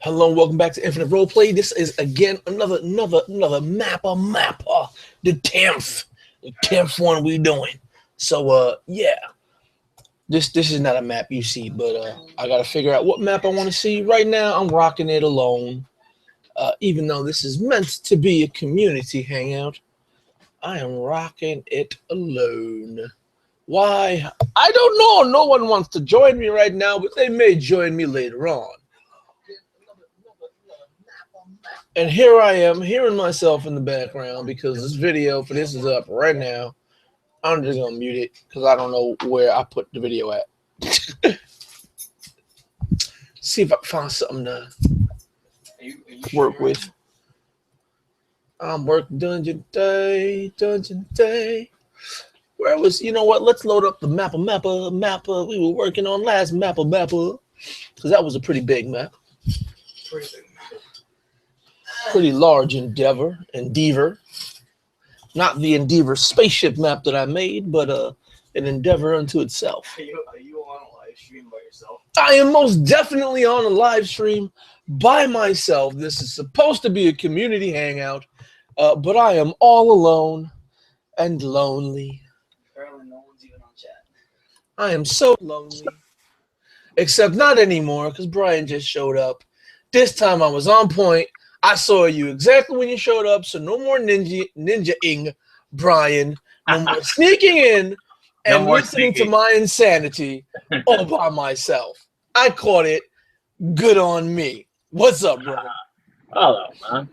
Hello and welcome back to Infinite Roleplay. This is again another Mappa, the 10th one we doing. So yeah, this is not a map you see, but I gotta figure out what map I want to see. Right now, I'm rocking it alone. Even though this is meant to be a community hangout, I am rocking it alone. Why? I don't know. No one wants to join me right now, but they may join me later on. And here I am, hearing myself in the background because this video for this is up right now. I'm just gonna mute it because I don't know where I put the video at. See if I can find something to work with. I'm working dungeon day. Where was, you know what? Let's load up the Mappa we were working on last Mappa because that was a pretty big map. Pretty large endeavor. Not the Endeavor spaceship map that I made, but an endeavor unto itself. Are you on a live stream by yourself? I am most definitely on a live stream by myself. This is supposed to be a community hangout, but I am all alone and lonely. Apparently no one's even on chat. I am so lonely. Except not anymore, because Brian just showed up. This time I was on point. I saw you exactly when you showed up, so no more ninja-ing, Brian. No more sneaking in and listening to my insanity all by myself. I caught it. Good on me. What's up, brother? Hello, man.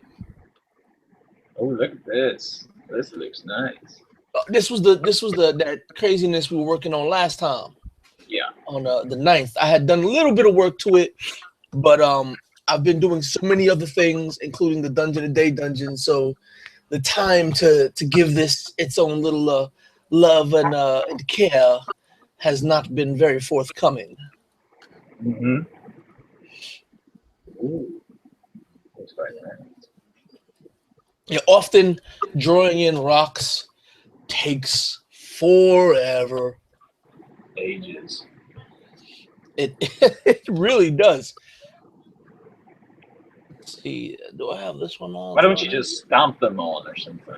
Oh, look at this. This looks nice. This was that craziness we were working on last time. Yeah. On the 9th. I had done a little bit of work to it, but I've been doing so many other things, including the Dungeon a Day dungeon. So the time to give this its own little love and care has not been very forthcoming. Mm-hmm. Ooh. That's quite nice. Yeah, often drawing in rocks takes forever. Ages. It really does. Let's see, do I have this one on? Why don't you just stomp them on or something?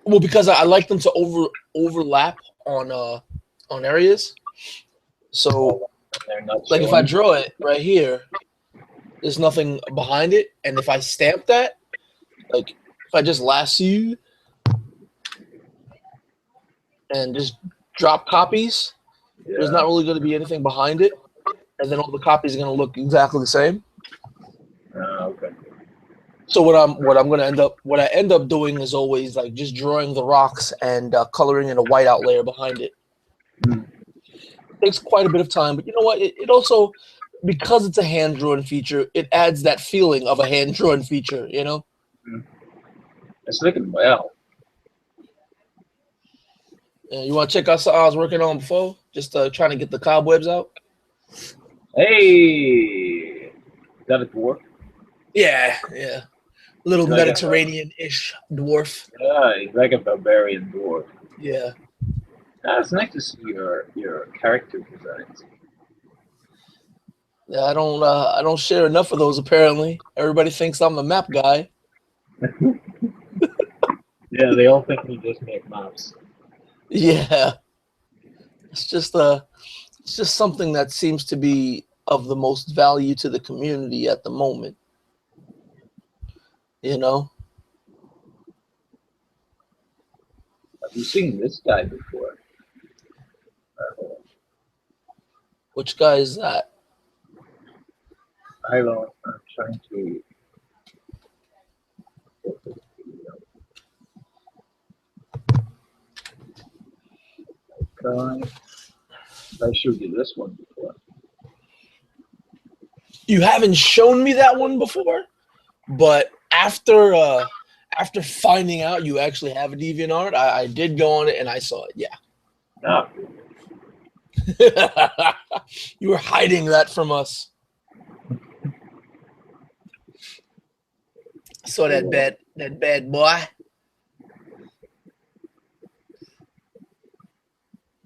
Well, because I like them to overlap on areas. So, They're not like if I draw it right here, there's nothing behind it, and if I stamp that, like if I just lasso and just drop copies, there's not really going to be anything behind it, and then all the copies are going to look exactly the same. Okay. So what I end up doing is always like just drawing the rocks and coloring in a whiteout layer behind it. Mm. It takes quite a bit of time, but you know what? It also, because it's a hand-drawn feature, it adds that feeling of a hand-drawn feature, you know? Mm. It's looking well. You want to check out something I was working on before? Just trying to get the cobwebs out? Hey! Is that a dwarf? Yeah. Little Like Mediterranean-ish dwarf. Yeah, he's like a barbarian dwarf. Yeah. It's nice to see your character designs. Yeah, I don't share enough of those apparently. Everybody thinks I'm the map guy. Yeah, they all think we just make maps. Yeah. It's just something that seems to be of the most value to the community at the moment. You know? Have you seen this guy before? Which guy is that? I'm trying to. I showed you this one before. You haven't shown me that one before, but after finding out you actually have a DeviantArt, I did go on it and I saw it. Yeah. No. You were hiding that from us. So that bad boy.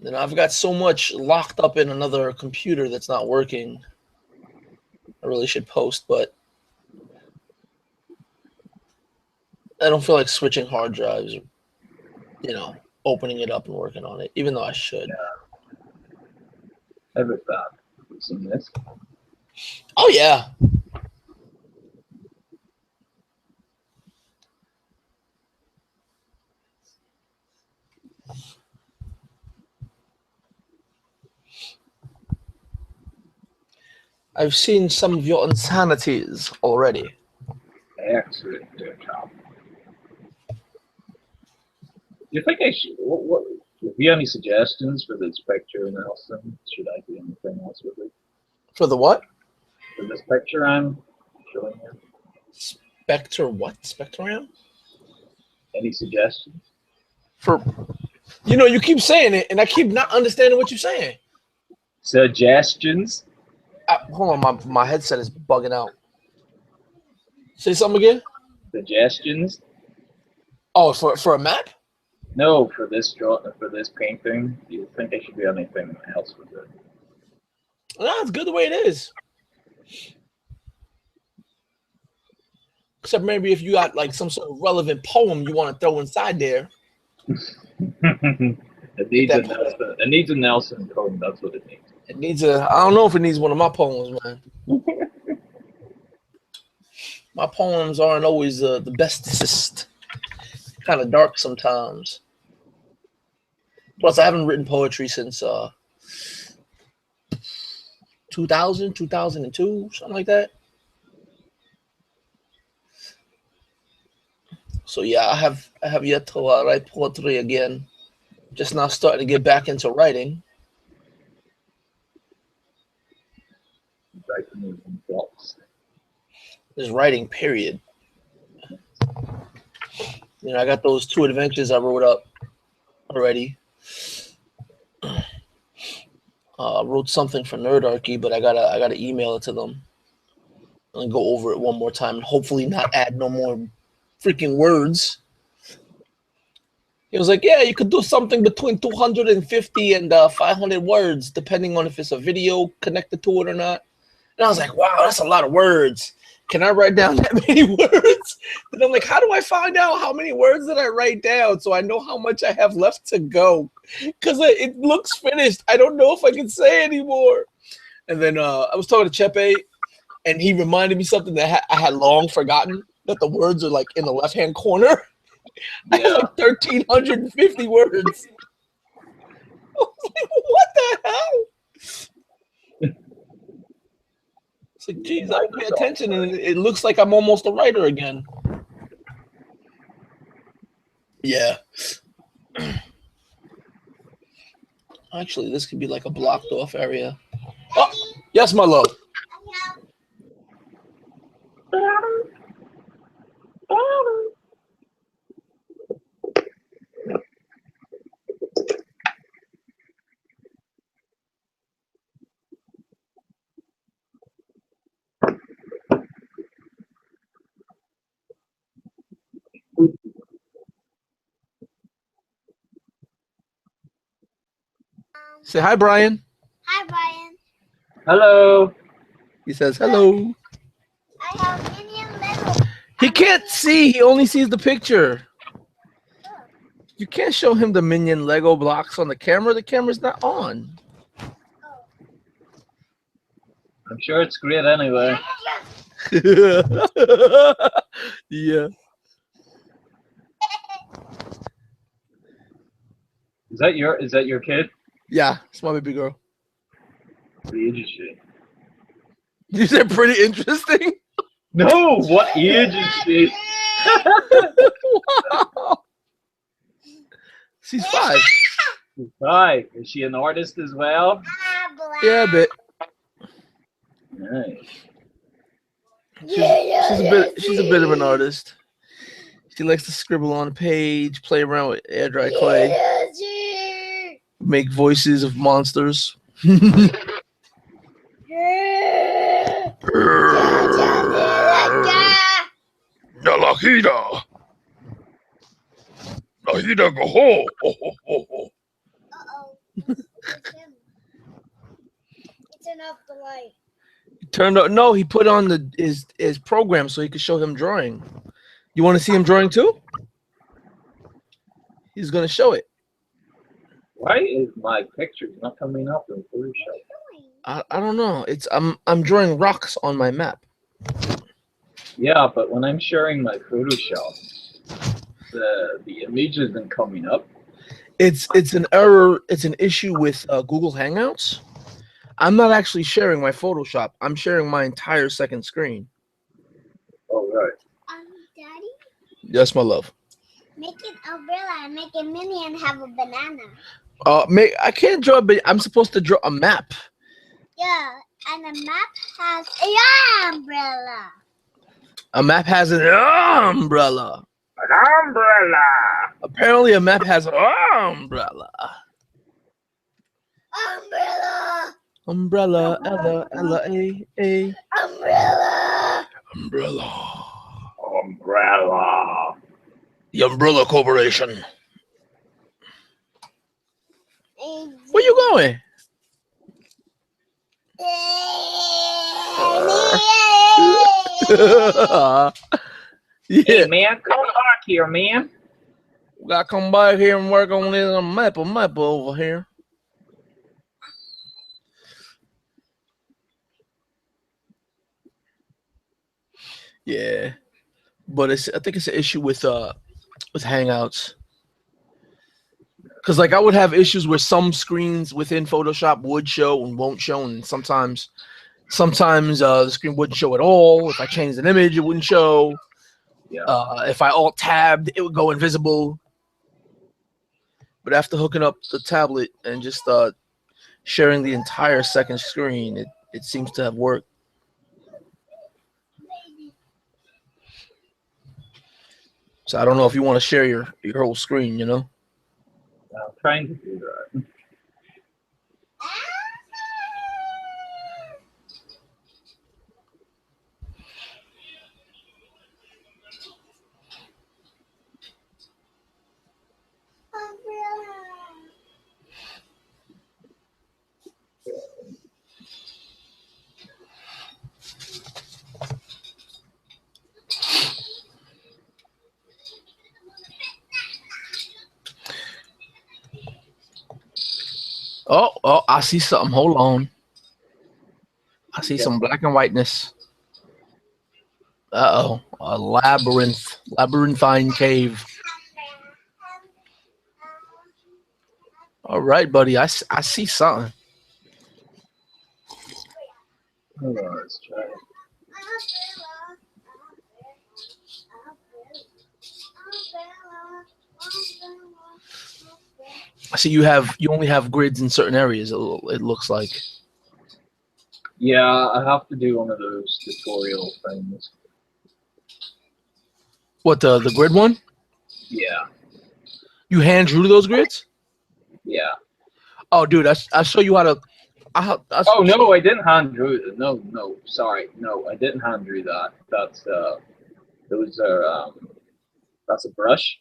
And I've got so much locked up in another computer that's not working. I really should post, but I don't feel like switching hard drives, or, opening it up and working on it, even though I should. Ever thought of seen this? Oh, yeah. I've seen some of your insanities already. Excellent, dear Tom. Do you think I should? What have you any suggestions for this picture, Nelson? Should I do anything else with it? For the what? For this picture I'm showing you? Spectre what? Spectrum? Any suggestions? You keep saying it, and I keep not understanding what you're saying. Suggestions? Hold on, my headset is bugging out. Say something again? Suggestions? Oh, for a map? No, for this painting. Do you think I should do anything else with it? No, it's good the way it is. Except maybe if you got like some sort of relevant poem you want to throw inside there. It needs a Nelson poem. That's what it needs. It needs I don't know if it needs one of my poems, man. My poems aren't always the bestest. Kind of dark sometimes. Plus, I haven't written poetry since 2000, 2002, something like that. So yeah, I have yet to write poetry again. Just now starting to get back into writing. Just writing, period. I got those 2 adventures I wrote up already. Wrote something for Nerdarchy, but I gotta email it to them and go over it one more time and hopefully not add no more freaking words. He was like, yeah, you could do something between 250 and 500 words, depending on if it's a video connected to it or not. And I was like, wow, that's a lot of words. Can I write down that many words? And I'm like, how do I find out how many words did I write down so I know how much I have left to go? Because it looks finished. I don't know if I can say anymore. And then I was talking to Chepe, and he reminded me something that I had long forgotten, that the words are like in the left-hand corner. Yeah. I have like 1,350 words. I was like, what the hell? It's like, geez, I don't pay attention, and it looks like I'm almost a writer again. Yeah. Actually, this could be like a blocked off area. Oh, yes, my love. Say hi, Brian. Hi, Brian. Hello. He says hello. I have Minion Lego. He can't see. He only sees the picture. You can't show him the Minion Lego blocks on the camera. The camera's not on. I'm sure it's great anyway. Yeah. Is that your kid? Yeah, it's my baby girl. What age is she? You said pretty interesting? No, what age is she? Wow. She's 5. She's 5. Is she an artist as well? Yeah, a bit. Nice. She's a bit of an artist. She likes to scribble on a page, play around with air dry clay, make voices of monsters. Nalahida. Nahida go ho. Uh-oh. It's him. It's enough to light. Turned up. No, he put on his program so he could show him drawing. You want to see him drawing too? He's gonna show it. Why is my picture not coming up in Photoshop? I don't know. It's I'm drawing rocks on my map. Yeah, but when I'm sharing my Photoshop, the image isn't coming up. It's an error. It's an issue with Google Hangouts. I'm not actually sharing my Photoshop. I'm sharing my entire second screen. Oh, right. Daddy, Yes, my love. make an umbrella and make a mini and have a banana. I can't draw, but I'm supposed to draw a map. Yeah, and the map has a umbrella. A map has an umbrella. An umbrella! Apparently, a map has an umbrella. Umbrella. Umbrella, Ella, Umbrella. umbrella. Umbrella! The Umbrella Corporation. Where you going? Hey, Yeah, man, come back here, man. we gotta come back here and work on this Mappa over here. Yeah, but I think it's an issue with Hangouts. Because like I would have issues where some screens within Photoshop would show and won't show, and sometimes the screen wouldn't show at all. If I changed an image, it wouldn't show. Yeah. If I alt tabbed, it would go invisible. But after hooking up the tablet and just sharing the entire second screen, it seems to have worked. So I don't know if you want to share your whole screen, you know? I'm trying to do that. Oh, I see something. Hold on. I see some black and whiteness. Uh-oh. A labyrinthine cave. All right, buddy. I see something. Hold on, let's try it. I see you only have grids in certain areas. It looks like. Yeah, I have to do one of those tutorial things. What, the grid one? Yeah, You hand drew those grids? yeah. Oh, dude, I show you how to. Oh no, I didn't hand draw it. No, sorry, no, I didn't hand draw that. That's those are that's a brush.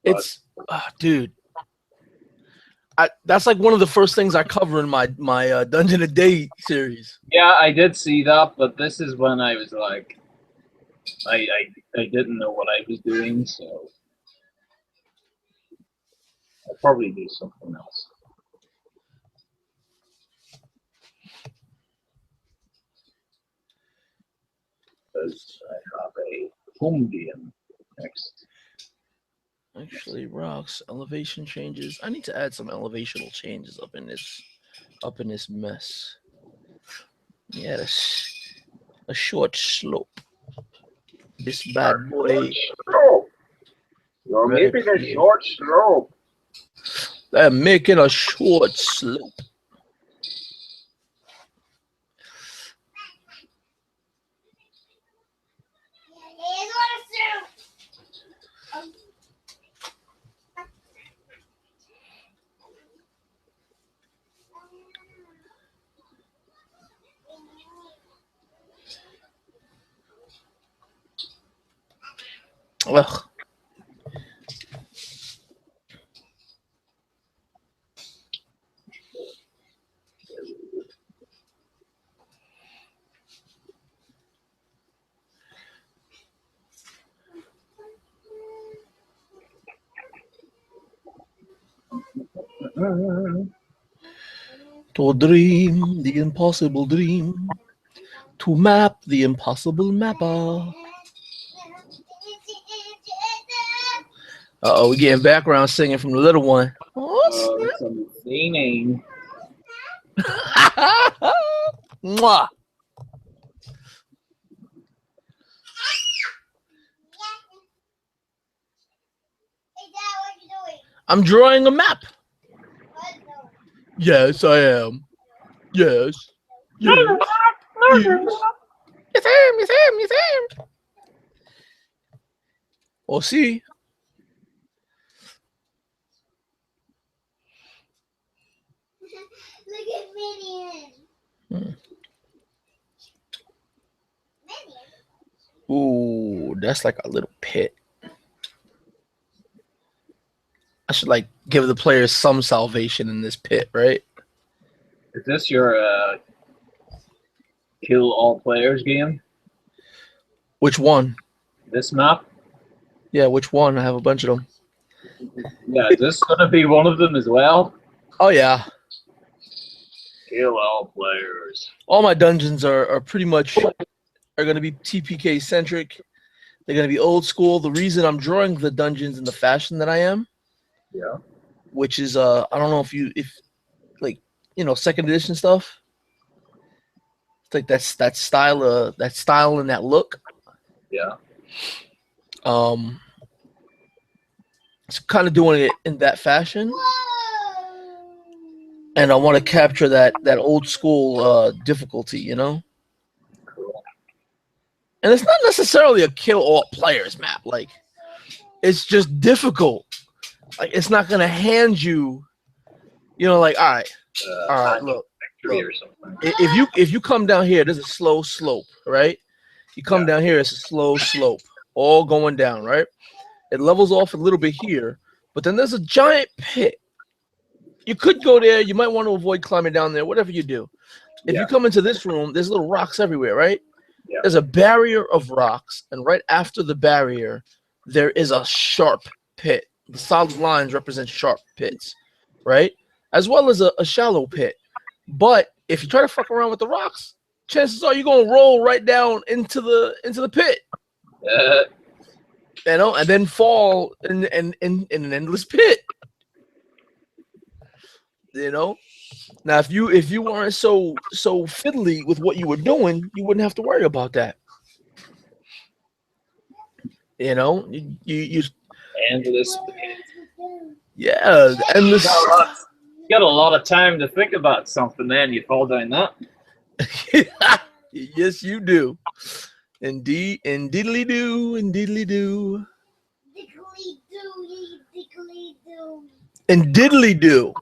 It's dude. That's like one of the first things I cover in my Dungeon a Day series. Yeah, I did see that, but this is when I was like, I didn't know what I was doing, so I'll probably do something else. Because I have a home game next. Actually, rocks, elevation changes. I need to add some elevational changes up in this mess. Yeah, a short slope. This bad boy. You're Right making a here. short slope. They're making a short slope. Ugh. To dream the impossible dream. To map the impossible mapper. Uh-oh, we're getting background singing from the little one. Oh, Some singing. Mwah. I'm drawing a map. Yes, I am. Yes. Yes. Yes. Yes, I am. Yes, I am. Yes, I am. We'll see. Look at Minion. Ooh, that's like a little pit. I should like give the players some salvation in this pit, right? Is this your kill all players game? Which one? This map? Yeah, which one? I have a bunch of them. Yeah, is this gonna be one of them as well? Oh yeah. Kill all players. All my dungeons are pretty much are gonna be TPK centric. They're gonna be old school. The reason I'm drawing the dungeons in the fashion that I am, Yeah. which is I don't know if like second edition stuff. It's like that style and that look. Yeah. It's kind of doing it in that fashion, and I want to capture that old school difficulty, Cool. And it's not necessarily a kill all players map. Like, it's just difficult. Like, it's not gonna hand you, like, all right, look. Or something. If you come down here, there's a slow slope, right? You come down here, it's a slow slope, all going down, right? It levels off a little bit here, but then there's a giant pit. You could go there. You might want to avoid climbing down there, whatever you do. If you come into this room, there's little rocks everywhere, right? Yeah. There's a barrier of rocks, and right after the barrier, there is a sharp pit. The solid lines represent sharp pits, right? As well as a shallow pit. But if you try to fuck around with the rocks, chances are you're gonna roll right down into the pit. And then fall in an endless pit. Now if you weren't so fiddly with what you were doing, you wouldn't have to worry about that. You Endless. Yeah, endless. You got a lot of time to think about something, then you fall down that. Yes, you do. Indeed, indeedly do, indeedly do. Diggly do. And diddly do.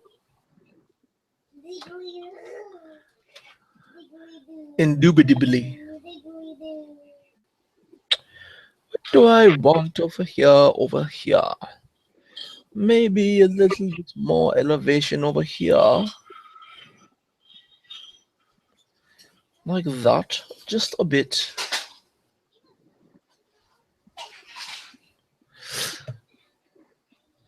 Indubitably. What do I want over here? Over here. Maybe a little bit more elevation over here. Like that. Just a bit.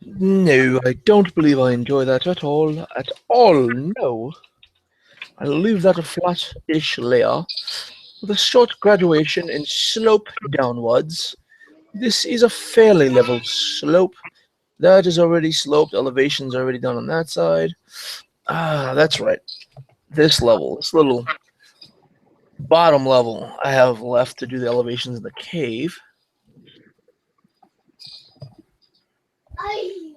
No, I don't believe I enjoy that at all. At all, no. I'll leave that a flat-ish layer with a short graduation in slope downwards. This is a fairly level slope. That is already sloped. Elevation's already done on that side. Ah, that's right. This level, this little bottom level, I have left to do the elevations in the cave. Ay.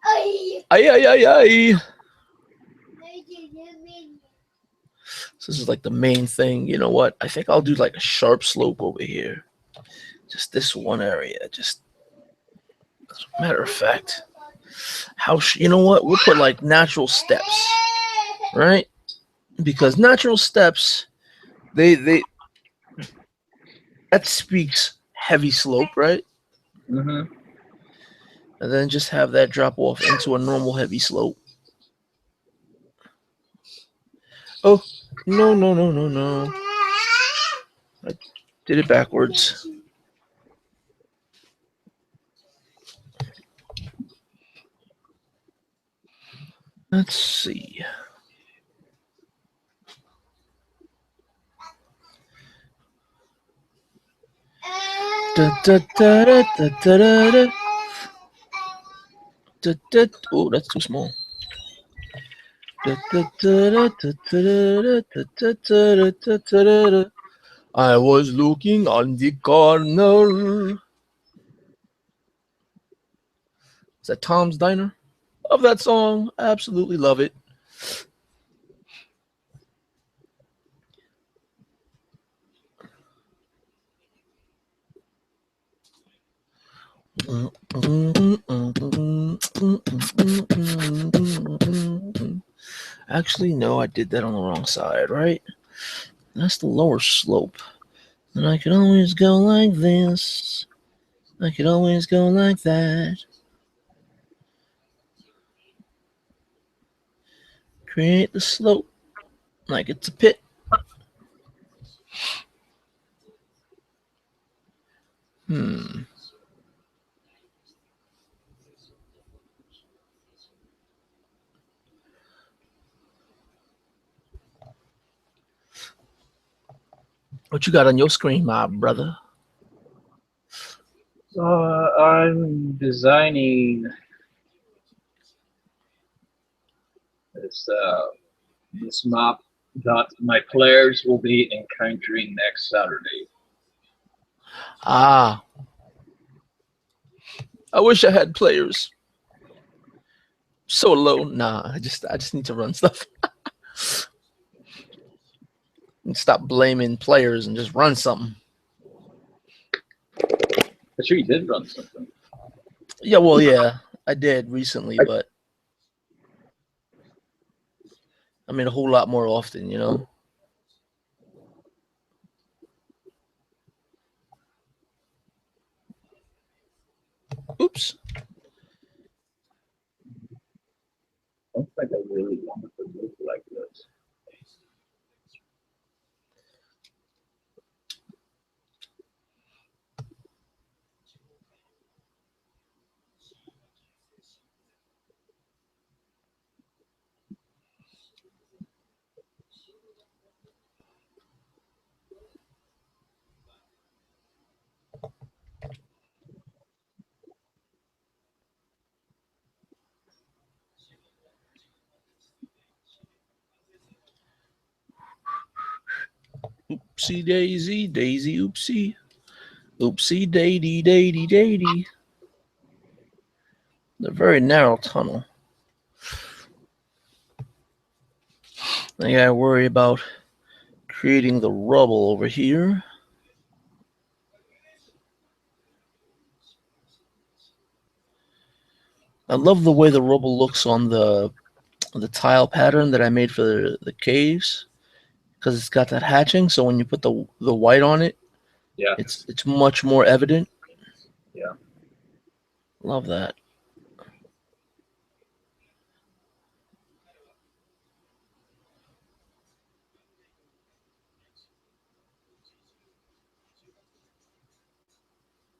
Ay, ay, ay, ay. So this is like the main thing. You know what? I think I'll do like a sharp slope over here. Just this one area. Just as a matter of fact. You know what? We'll put like natural steps, right? Because natural steps, that speaks heavy slope, right? Mm-hmm. And then just have that drop off into a normal heavy slope. Oh, no. I did it backwards. Let's see. Oh, that's too small. I was looking on the corner. Is that Tom's Diner? Love that song. Absolutely love it. Actually, no, I did that on the wrong side, right? That's the lower slope. And I could always go like this. I could always go like that. Create the slope like it's a pit. What you got on your screen, my brother? I'm designing this map that my players will be encountering next Saturday. Ah. I wish I had players. So low. Nah, I just need to run stuff. And stop blaming players and just run something. I'm sure you did run something. Yeah, well, yeah, I did recently, but I mean a whole lot more often, you know. Oops. I don't think I really wanted to move like this. Oopsie daisy, daisy oopsie. Oopsie daisy, daisy, daisy. A very narrow tunnel. I gotta worry about creating the rubble over here. I love the way the rubble looks on the tile pattern that I made for the caves, because it's got that hatching. So when you put the white on it, Yeah. it's much more evident. Yeah. Love that.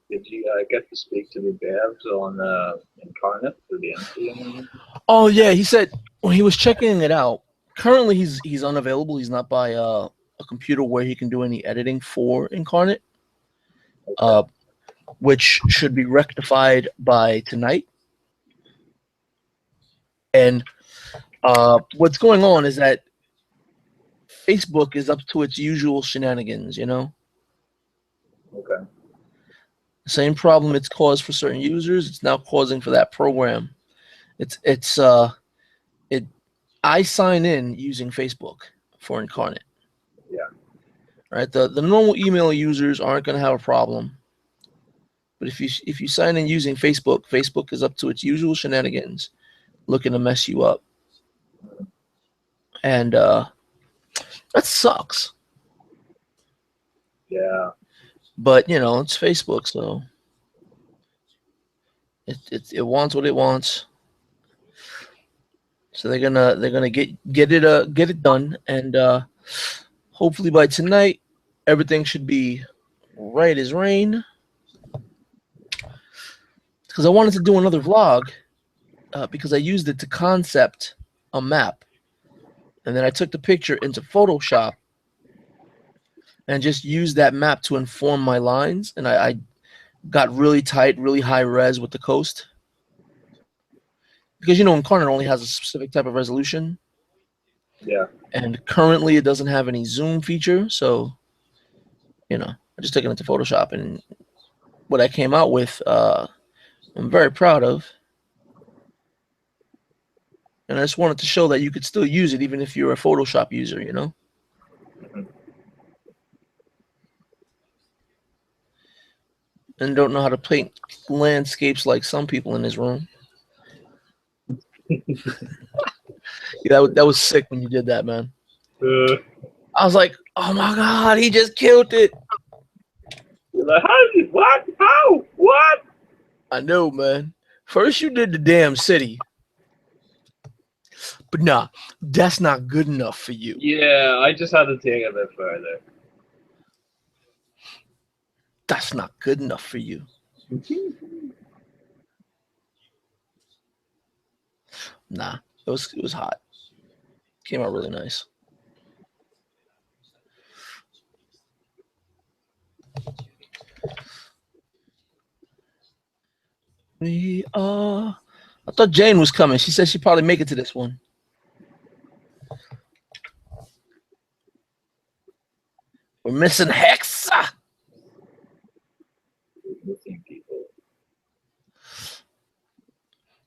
Did you get to speak to the devs on Incarnate for the entry? Oh yeah, he said when he was checking it out. Currently, he's unavailable. He's not by a computer where he can do any editing for Incarnate, which should be rectified by tonight. And what's going on is that Facebook is up to its usual shenanigans. You know. Okay. Same problem it's caused for certain users, it's now causing for that program. I sign in using Facebook for Incarnate. Yeah. Right. The normal email users aren't going to have a problem. But if you sign in using Facebook, Facebook is up to its usual shenanigans, looking to mess you up. And that sucks. Yeah. But you know, it's Facebook, so it wants what it wants. So they're gonna get it done, and hopefully by tonight everything should be right as rain. Because I wanted to do another vlog because I used it to concept a map, and then I took the picture into Photoshop and just used that map to inform my lines. And I got really tight, really high res with the coast. Because, Incarnate only has a specific type of resolution. Yeah. And currently it doesn't have any zoom feature. So, I just took it into Photoshop. And what I came out with, I'm very proud of. And I just wanted to show that you could still use it even if you're a Photoshop user, And don't know how to paint landscapes like some people in this room. Yeah, that was sick when you did that, man. I was like, oh my God, he just killed it. You're like, how did you, what? How? What? I know, man. First you did the damn city. But nah, that's not good enough for you. Yeah, I just had to take it a bit further. That's not good enough for you. Nah, it was hot. Came out really nice. I thought Jane was coming. She said she'd probably make it to this one. We're missing Hexa. Missing people.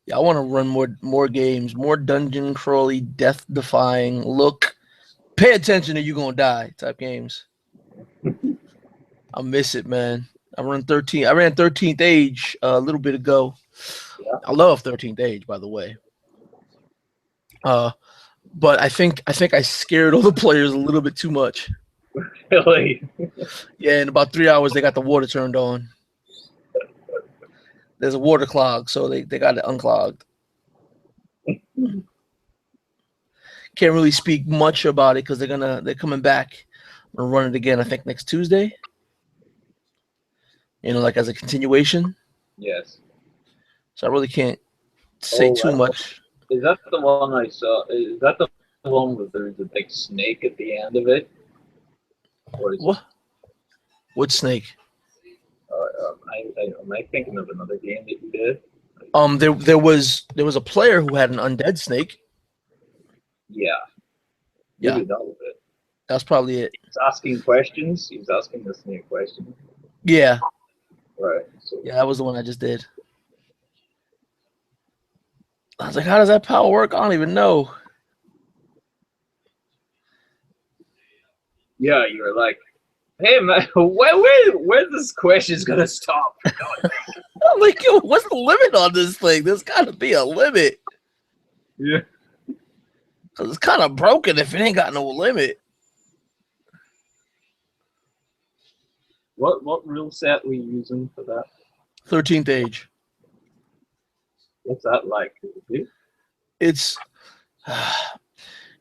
Yeah, I want to run more games, more dungeon crawly, death defying. Look, pay attention or you're gonna die type games. I miss it, man. I ran 13th Age a little bit ago. Yeah. I love 13th Age, by the way. But I think I scared all the players a little bit too much. Really? Yeah, in about 3 hours they got the water turned on. There's a water clog, so they got it unclogged. Can't really speak much about it because they're coming back and run it again. I think next Tuesday. Like as a continuation. Yes. So I really can't say too much. Is that the one I saw? Is that the one where there's a big snake at the end of it? Or is What? What snake? Am I thinking of another game that you did? There was a player who had an undead snake. Yeah. Yeah. Maybe that was it. That's probably it. He's asking questions. He was asking the snake questions. Yeah. Right. So Yeah, that was the one I just did. I was like, how does that power work? I don't even know. yeah, you were like, hey man, where's this question's gonna stop? I'm like, yo, what's the limit on this thing? There's got to be a limit. Yeah. Because it's kind of broken if it ain't got no limit. What rule set were you using for that? 13th Age. What's that like? It's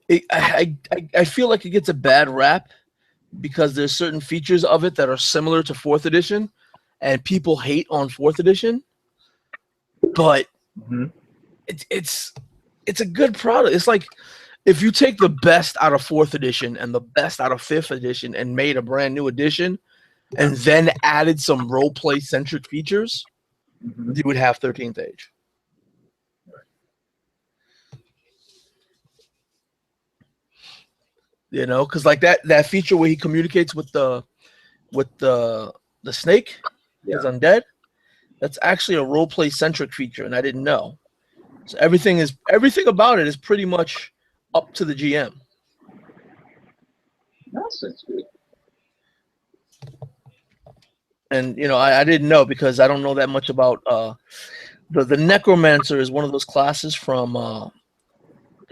I feel like it gets a bad rap because there's certain features of it that are similar to 4th edition and people hate on 4th edition, but it's a good product. It's like if you take the best out of 4th edition and the best out of 5th edition and made a brand new edition and then added some role play centric features, you would have 13th Age. Because like that feature where he communicates with the snake, is undead. That's actually a roleplay centric feature, and I didn't know. So everything about it is pretty much up to the GM. That's good. And I didn't know because I don't know that much about the Necromancer is one of those classes from an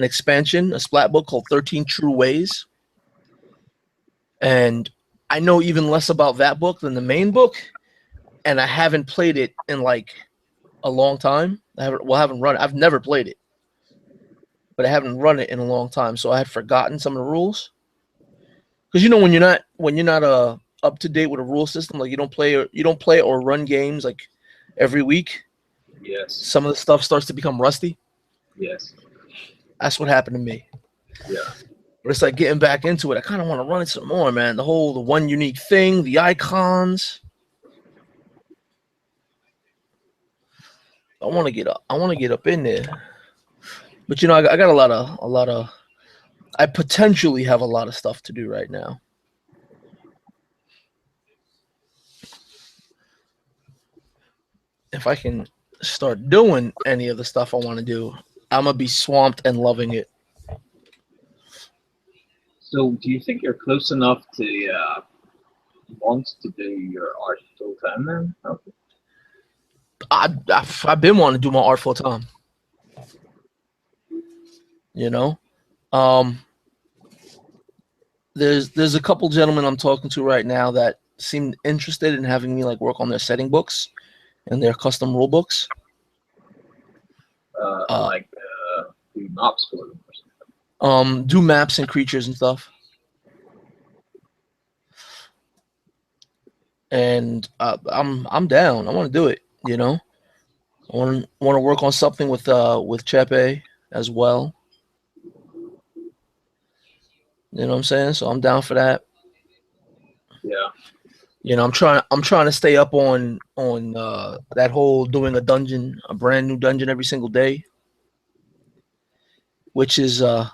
expansion, a splat book called 13 True Ways. And I know even less about that book than the main book, and I haven't played it in like a long time. I haven't run it. I've never played it, but I haven't run it in a long time, so I had forgotten some of the rules. Because when you're not up to date with a rule system, like you don't play or run games like every week. Yes. Some of the stuff starts to become rusty. Yes. That's what happened to me. Yeah. But it's like getting back into it. I kind of want to run it some more, man. The one unique thing, the icons. I want to get up. I want to get up in there. But you know, I got a lot of. I potentially have a lot of stuff to do right now. If I can start doing any of the stuff I want to do, I'm gonna be swamped and loving it. So, do you think you're close enough to want to do your art full time then? Okay. I've been wanting to do my art full time. You know, there's a couple gentlemen I'm talking to right now that seem interested in having me like work on their setting books and their custom rule books. Do maps for them or something. Do maps and creatures and stuff. And I'm down. I want to do it. You know, I want to work on something with Chepe as well. You know what I'm saying? So I'm down for that. Yeah. You know, I'm trying to stay up on that whole doing a brand new dungeon every single day, which is I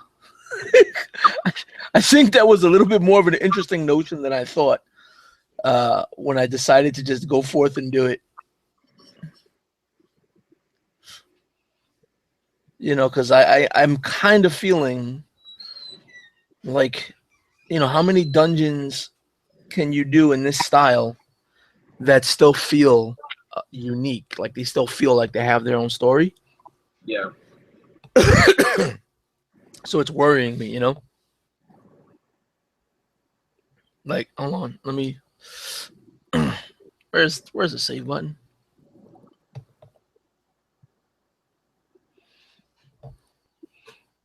think that was a little bit more of an interesting notion than I thought when I decided to just go forth and do it. You know, because I'm kind of feeling like, you know, how many dungeons can you do in this style that still feel unique? Like they still feel like they have their own story. Yeah. So it's worrying me, you know? Like, hold on, let me. Where's the save button?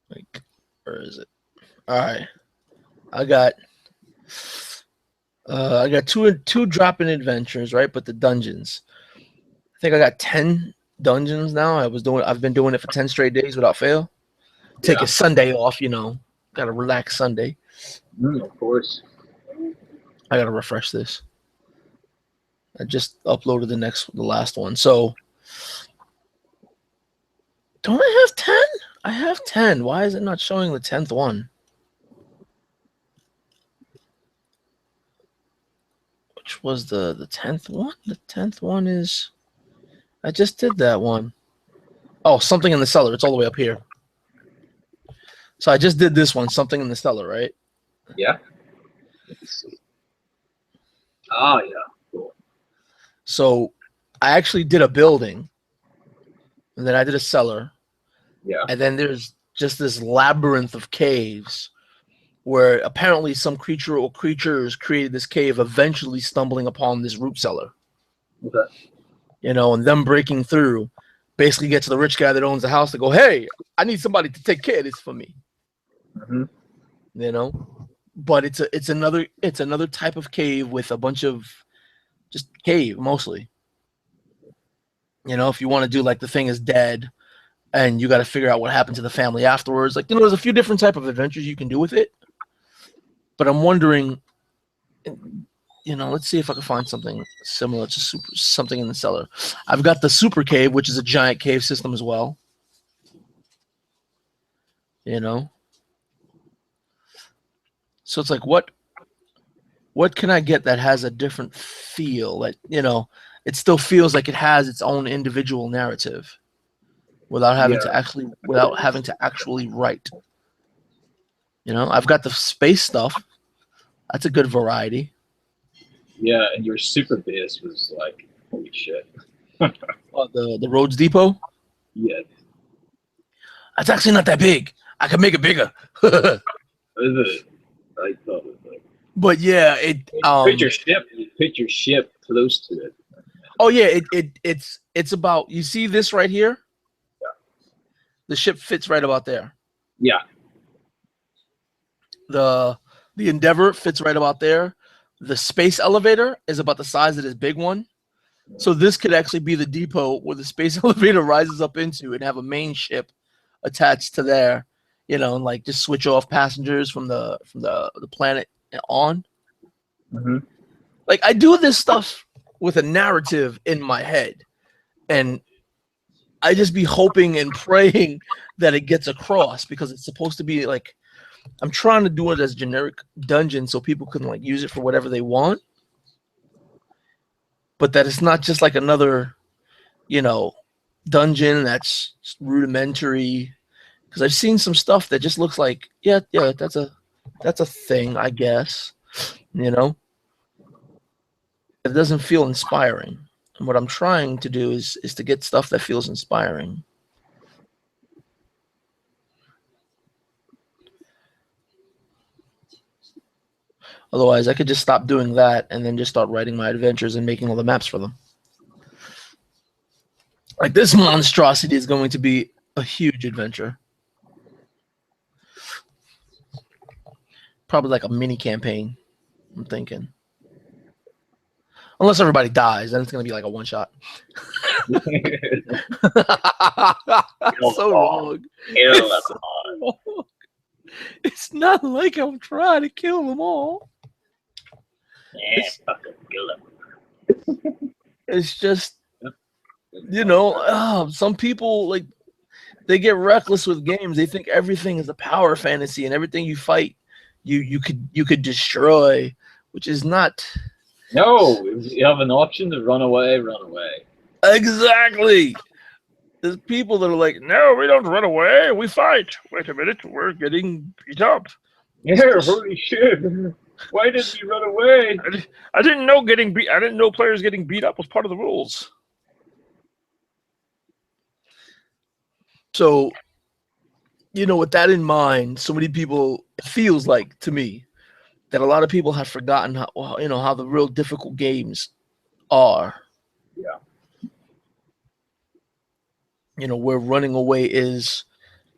Like, where is it? All right, I got two drop-in adventures, right? But the dungeons, I think I got 10 dungeons now. I've been doing it for 10 straight days without fail. Take a Sunday off, you know. Gotta relax Sunday. Of course. I gotta refresh this. I just uploaded the last one. So don't I have 10? I have 10. Why is it not showing the 10th one? Which was the 10th one? The 10th one is, I just did that one. Oh, something in the cellar. It's all the way up here. So I just did this one, something in the cellar, right? Yeah. Let's see. Oh, yeah. Cool. So I actually did a building, and then I did a cellar. Yeah. And then there's just this labyrinth of caves where apparently some creature or creatures created this cave, eventually stumbling upon this root cellar. Okay. You know, and them breaking through basically get to the rich guy that owns the house to go, hey, I need somebody to take care of this for me. Mm-hmm. You know, but it's another type of cave with a bunch of just cave mostly. You know, if you want to do like the thing is dead and you got to figure out what happened to the family afterwards, like, you know, there's a few different type of adventures you can do with it. But I'm wondering, you know, let's see if I can find something similar to something in the cellar. I've got the super cave, which is a giant cave system as well. You know, so it's like, what can I get that has a different feel? Like, you know, it still feels like it has its own individual narrative without having to actually write. You know, I've got the space stuff. That's a good variety. Yeah, and your super base was like, holy shit. The Rhodes Depot? Yeah. That's actually not that big. I can make it bigger. Is it? I thought it was like. But yeah, Put your ship close to it. Oh yeah, it's about, you see this right here? Yeah. The ship fits right about there. Yeah. The Endeavor fits right about there. The space elevator is about the size of this big one. So this could actually be the depot where the space elevator rises up into and have a main ship attached to there. you know, and like just switch off passengers from the planet on. Mm-hmm. Like I do this stuff with a narrative in my head, and I just be hoping and praying that it gets across because it's supposed to be like I'm trying to do it as generic dungeon so people can like use it for whatever they want, but that it's not just like another, you know, dungeon that's rudimentary. Because I've seen some stuff that just looks like yeah, that's a thing, I guess, you know. It doesn't feel inspiring. And what I'm trying to do is to get stuff that feels inspiring. Otherwise, I could just stop doing that and then just start writing my adventures and making all the maps for them. Like this monstrosity is going to be a huge adventure. Probably like a mini campaign, I'm thinking. Unless everybody dies, then it's going to be like a one-shot. So wrong. It's not like I'm trying to kill them all. Yeah, fucking kill them. It's just, you know, some people like they get reckless with games. They think everything is a power fantasy and everything you fight, you could destroy, which is not. No, if you have an option to run away, run away. Exactly. There's people that are like, no, we don't run away, we fight. Wait a minute, we're getting beat up. Yeah, holy shit! Why did we run away? I didn't know I didn't know players getting beat up was part of the rules. So, you know, with that in mind, so many people, it feels like to me that a lot of people have forgotten how, you know, how the real difficult games are. Yeah. You know, where running away is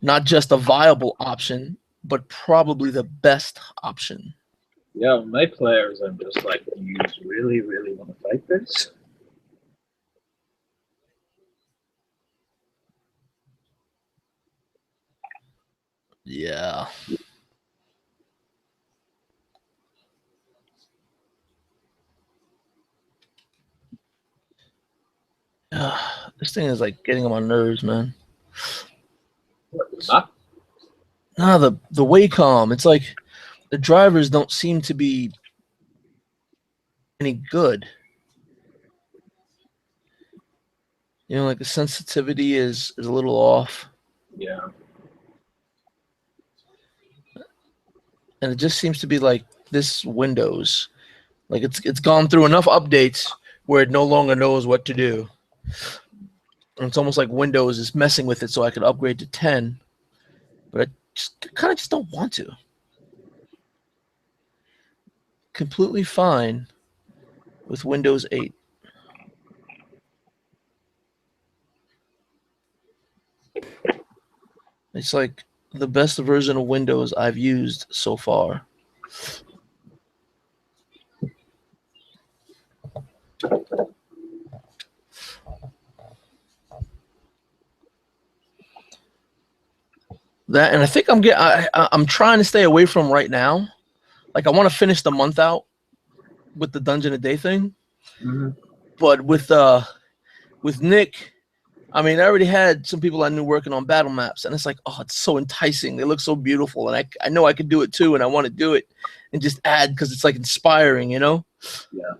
not just a viable option, but probably the best option. Yeah, my players, I'm just like, do you really, really want to fight this? Yeah. This thing is like getting on my nerves, man. Huh? Nah, the Wacom, it's like the drivers don't seem to be any good. You know, like the sensitivity is a little off. Yeah. And it just seems to be like this Windows. Like it's gone through enough updates where it no longer knows what to do. And it's almost like Windows is messing with it so I could upgrade to 10. But I kind of just don't want to. Completely fine with Windows 8. It's like the best version of Windows I've used so far. That, and I think I'm trying to stay away from right now. Like I want to finish the month out with the dungeon a day thing. Mm-hmm. But with Nick, I mean, I already had some people I knew working on battle maps, and it's like, oh, it's so enticing. They look so beautiful, and I know I could do it too, and I want to do it and just add because it's like inspiring, you know? Yeah.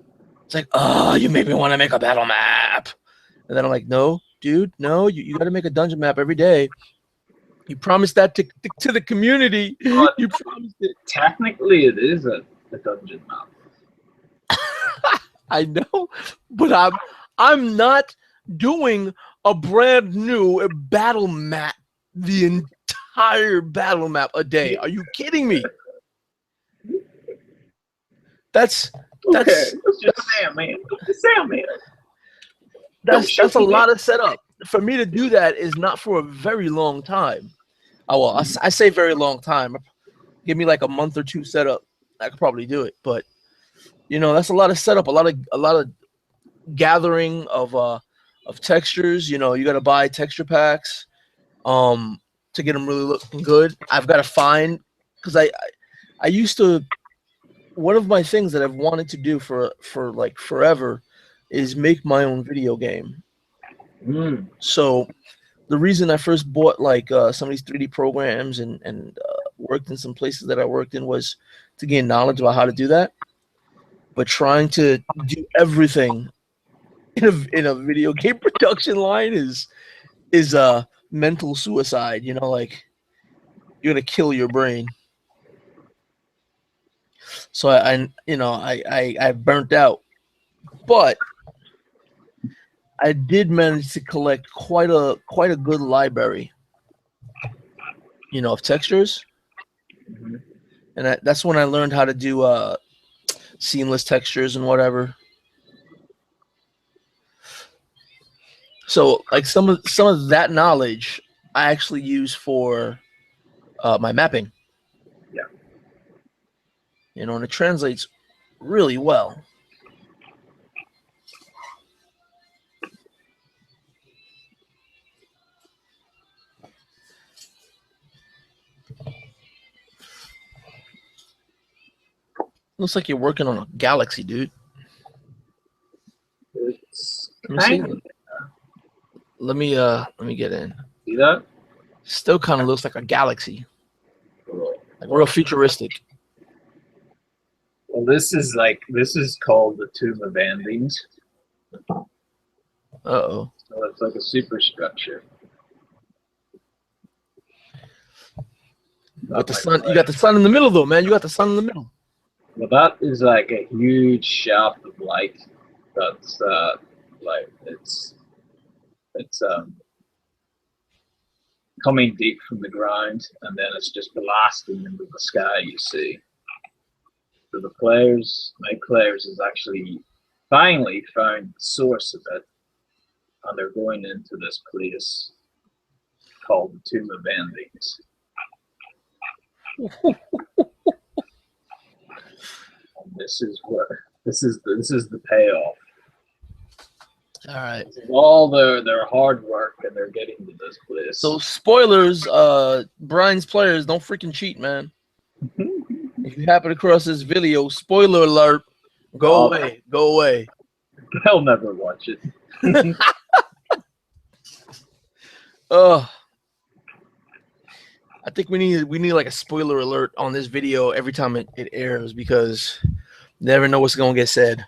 It's like, oh, you make me want to make a battle map. And then I'm like, no, dude, no, you got to make a dungeon map every day. You promised that to the community. But you promised it. Technically, it is a dungeon map. I know, but I'm not doing a brand new battle map, the entire battle map a day. Are you kidding me? That's Okay. Just say, man. Just say, man. That's a lot of setup. For me to do that is not for a very long time. Oh, well, I say very long time. Give me like a month or two setup. I could probably do it, but you know, that's a lot of setup, a lot of gathering of textures. You know, you got to buy texture packs. to get them really looking good. I've got to find because I used to. One of my things that I've wanted to do for like forever is make my own video game. So the reason I first bought like some of these 3D programs and worked in some places that I worked in was to gain knowledge about how to do that. But trying to do everything in a video game production line is mental suicide. You know, like you're gonna kill your brain. So I burnt out, but I did manage to collect quite a good library, you know, of textures, and that's when I learned how to do seamless textures and whatever. So like some of that knowledge I actually use for my mapping. Yeah. You know, and it translates really well. Looks like you're working on a galaxy, dude. It's Let me see. kind of, Let me get in. see that? Still kind of looks like a galaxy, Cool. like real futuristic. Well, this is called the Tomb of Endings. Uh-oh. So it's like a superstructure. With the sun, you got the sun in the middle, though, man. You got the sun in the middle. Well, that is like a huge shaft of light. That's like it's coming deep from the ground, and then it's just blasting into the sky. You see. So my players, has actually finally found the source of it, and they're going into this place called the Tomb of Endings. And this is the payoff. All right. All their hard work, and they're getting to this place. So spoilers, Brian's players don't freaking cheat, man. If you happen across this video, spoiler alert, go away, go away. They'll never watch it. I think we need like a spoiler alert on this video every time it airs because you never know what's gonna get said.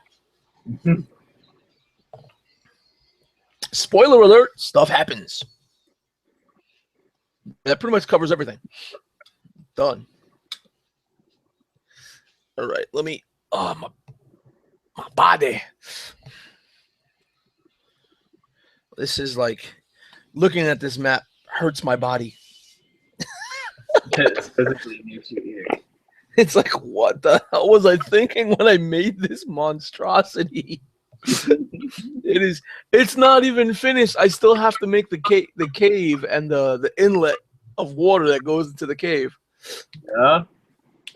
Spoiler alert, stuff happens. That pretty much covers everything. Done. All right, let me. Oh, my body. This is like looking at this map hurts my body. It's physically new to you. It's like, what the hell was I thinking when I made this monstrosity? It's not even finished. I still have to make the cave and the inlet of water that goes into the cave. Yeah.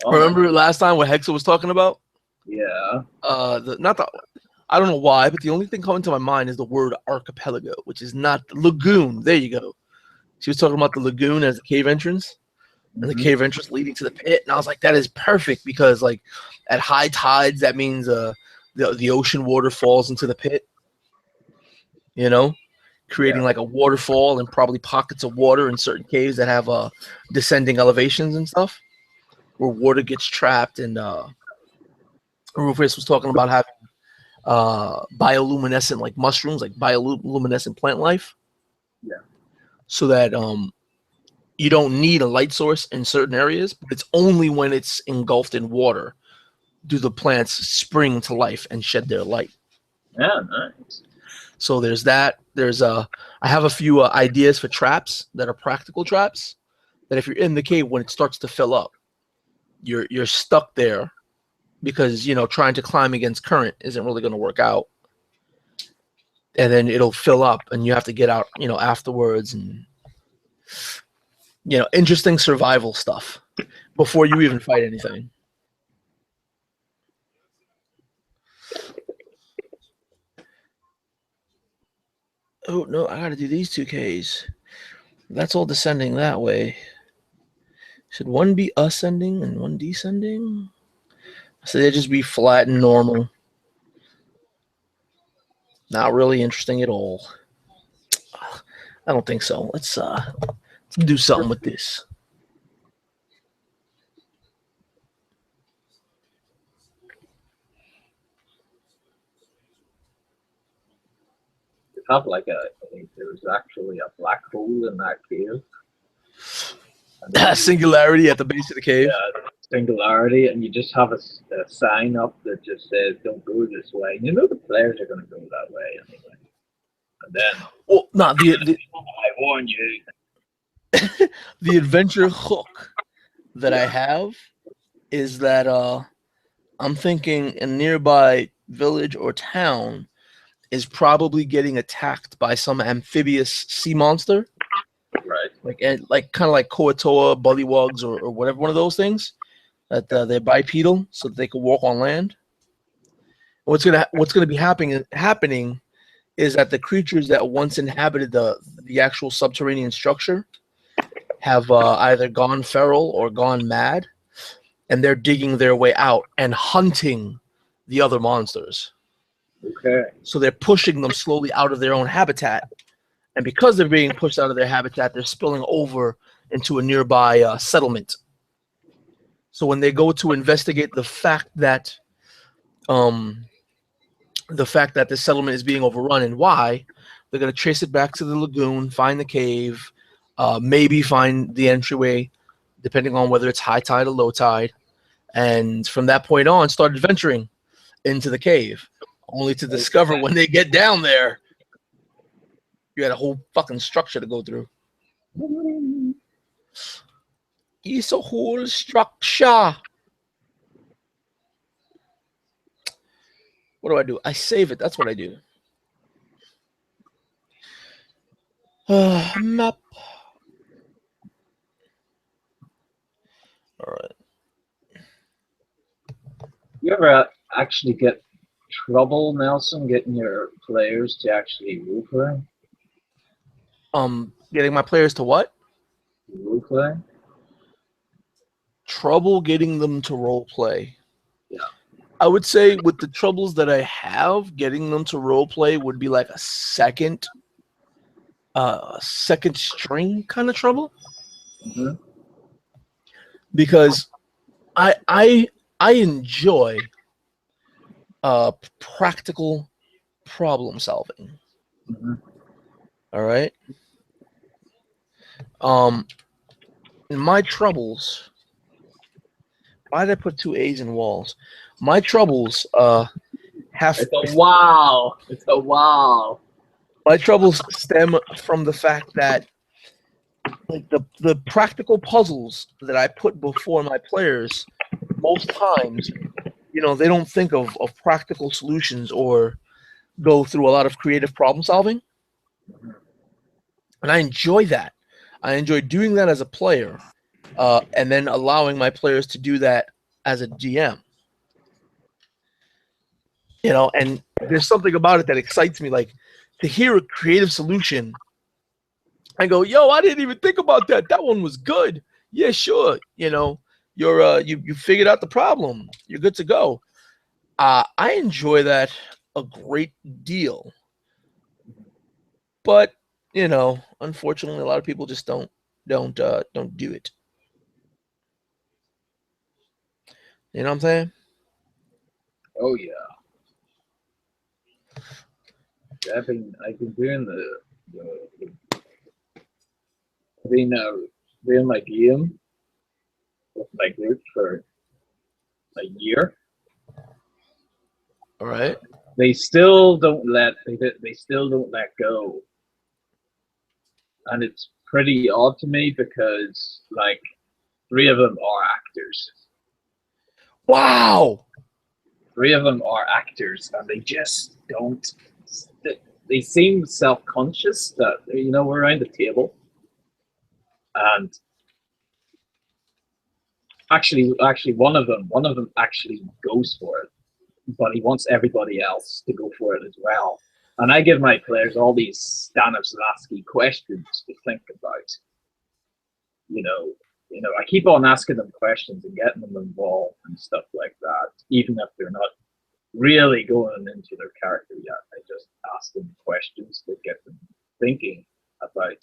Oh, remember last time what Hexa was talking about? Yeah. I don't know why, but the only thing coming to my mind is the word archipelago, which is not lagoon. There you go. She was talking about the lagoon as a cave entrance, and the cave entrance leading to the pit. And I was like, that is perfect because like at high tides, that means the ocean water falls into the pit. You know, creating like a waterfall and probably pockets of water in certain caves that have descending elevations and stuff, where water gets trapped. And Rufus was talking about having bioluminescent like mushrooms, like bioluminescent plant life. Yeah. So that you don't need a light source in certain areas, but it's only when it's engulfed in water do the plants spring to life and shed their light. Yeah, nice. So there's that. There's I have a few ideas for traps that are practical traps that if you're in the cave when it starts to fill up, you're stuck there because trying to climb against current isn't really going to work out. And then it'll fill up and you have to get out, afterwards, and interesting survival stuff before you even fight anything. Oh no, I gotta do these 2Ks. That's all descending that way. Should one be ascending and one descending? So they just be flat and normal. Not really interesting at all. I don't think so. Let's do something with this. You have like I think there was actually a black hole in that cave. Singularity at the base of the cave. Yeah, singularity, and you just have a sign up that just says "Don't go this way." You know the players are going to go that way anyway. And then, well, no, I warn you. The adventure hook that I have is that I'm thinking a nearby village or town is probably getting attacked by some amphibious sea monster. Right. Like kind of like Koatoa, bullywugs, or whatever, one of those things that they're bipedal, so that they can walk on land. What's gonna be happening is that the creatures that once inhabited the actual subterranean structure have either gone feral or gone mad, and they're digging their way out and hunting the other monsters. Okay. So they're pushing them slowly out of their own habitat. And because they're being pushed out of their habitat, they're spilling over into a nearby settlement. So when they go to investigate the fact that the settlement is being overrun and why, they're going to trace it back to the lagoon, find the cave, maybe find the entryway, depending on whether it's high tide or low tide. And from that point on, start adventuring into the cave, only to discover when they get down there, you had a whole fucking structure to go through. It's a whole structure. What do? I save it. That's what I do. Map. All right. You ever actually get trouble, Nelson, getting your players to actually roleplay? Getting my players to what? Roleplay? Trouble getting them to role play. Yeah. I would say with the troubles that I have, getting them to role play would be like a second string kind of trouble. Mm-hmm. Because I enjoy practical problem solving. Mm-hmm. All right. In my troubles, why did I put two A's in walls? My troubles have It's a wow. It's a wow. my troubles stem from the fact that like the practical puzzles that I put before my players, most times, they don't think of practical solutions or go through a lot of creative problem solving. And I enjoy that. I enjoy doing that as a player, and then allowing my players to do that as a GM. And there's something about it that excites me, like to hear a creative solution. I go, yo, I didn't even think about that. That one was good. Yeah, sure. You're you figured out the problem. You're good to go. I enjoy that a great deal. But unfortunately, a lot of people just don't do it. You know what I'm saying? Oh yeah. I've been doing doing my game with my group for a year. All right. They still don't let go, and it's pretty odd to me because like 3 of them are actors. Wow. 3 of them are actors, and they just don't. They seem self-conscious that we're around the table, and actually one of them actually goes for it, but he wants everybody else to go for it as well. And I give my players all these Stanislavski questions to think about. I keep on asking them questions and getting them involved and stuff like that, even if they're not really going into their character yet. I just ask them questions that get them thinking about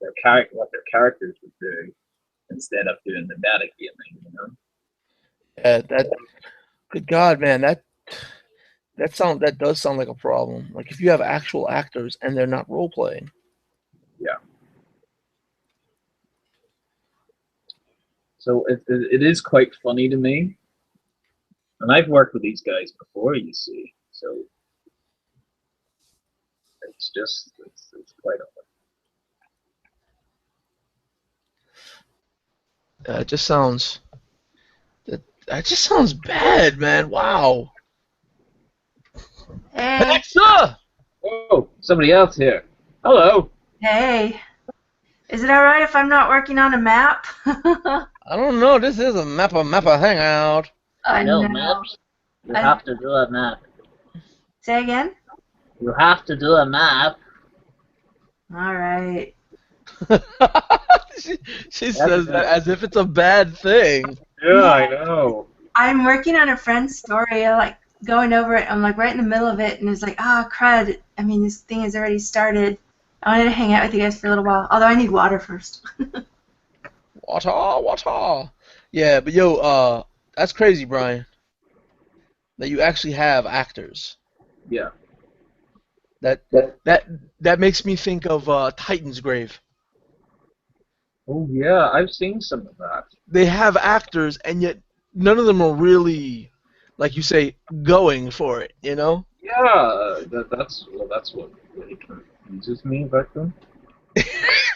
their character, what their characters would do, instead of doing the metagaming. Yeah, that. Good God, man, that does sound like a problem. Like if you have actual actors and they're not role playing. Yeah. So it is quite funny to me, and I've worked with these guys before, you see. So it's quite It just sounds that just sounds bad, man. Wow. Hey, Alexa! Oh, somebody else here. Hello. hey. Is it alright if I'm not working on a map? I don't know. This is a Mappa hangout. I know. Maps. You I- have to do a map. Say again? You have to do a map. Alright. she says that as if it's a bad thing. Yeah, I know. I'm working on a friend's story. I like going over it. I'm like right in the middle of it, and it's like, crud. I mean, this thing has already started. I wanted to hang out with you guys for a little while. Although I need water first. Water. Yeah, but yo, that's crazy, Brian. That you actually have actors. Yeah. That makes me think of Titan's Grave. Oh yeah, I've seen some of that. They have actors, and yet none of them are really, like you say, going for it. You know? Yeah, that's what really confuses me about them.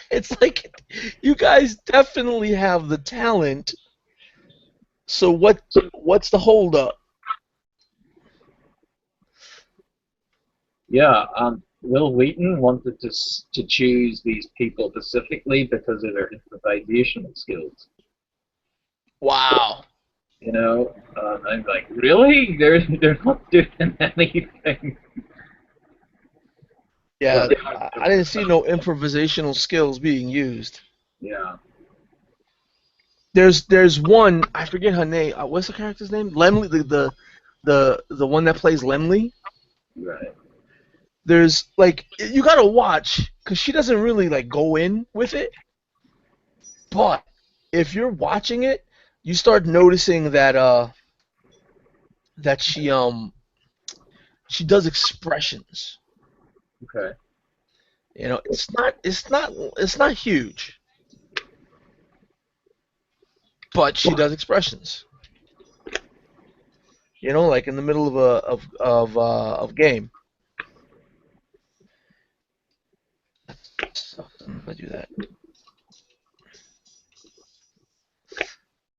It's like you guys definitely have the talent. So what's the holdup? Yeah, Will Wheaton wanted to choose these people specifically because of their improvisational skills. Wow. I'm like, really? They're not doing anything. Yeah, I didn't see no improvisational skills being used. Yeah. There's one, I forget her name. What's the character's name? Lemley, the one that plays Lemley. Right. There's like you gotta watch because she doesn't really like go in with it. But if you're watching it, you start noticing that that she does expressions. Okay. It's not huge, but she does expressions. Like in the middle of game. So, if I do that.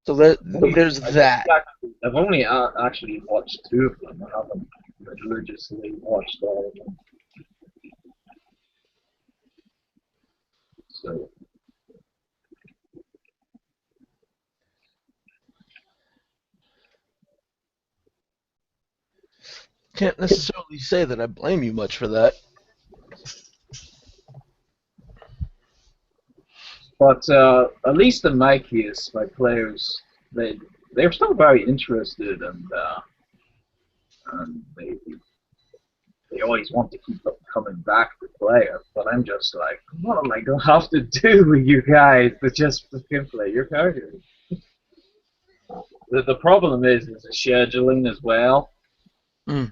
So there's that. I've only actually watched 2 of them. I haven't religiously watched all of them. So. Can't necessarily say that I blame you much for that. But at least in my case, my players, they're still very interested, and they always want to keep coming back to play it. But I'm just like, what am I going to have to do with you guys to just fucking play your characters? The problem is the scheduling as well. Mm.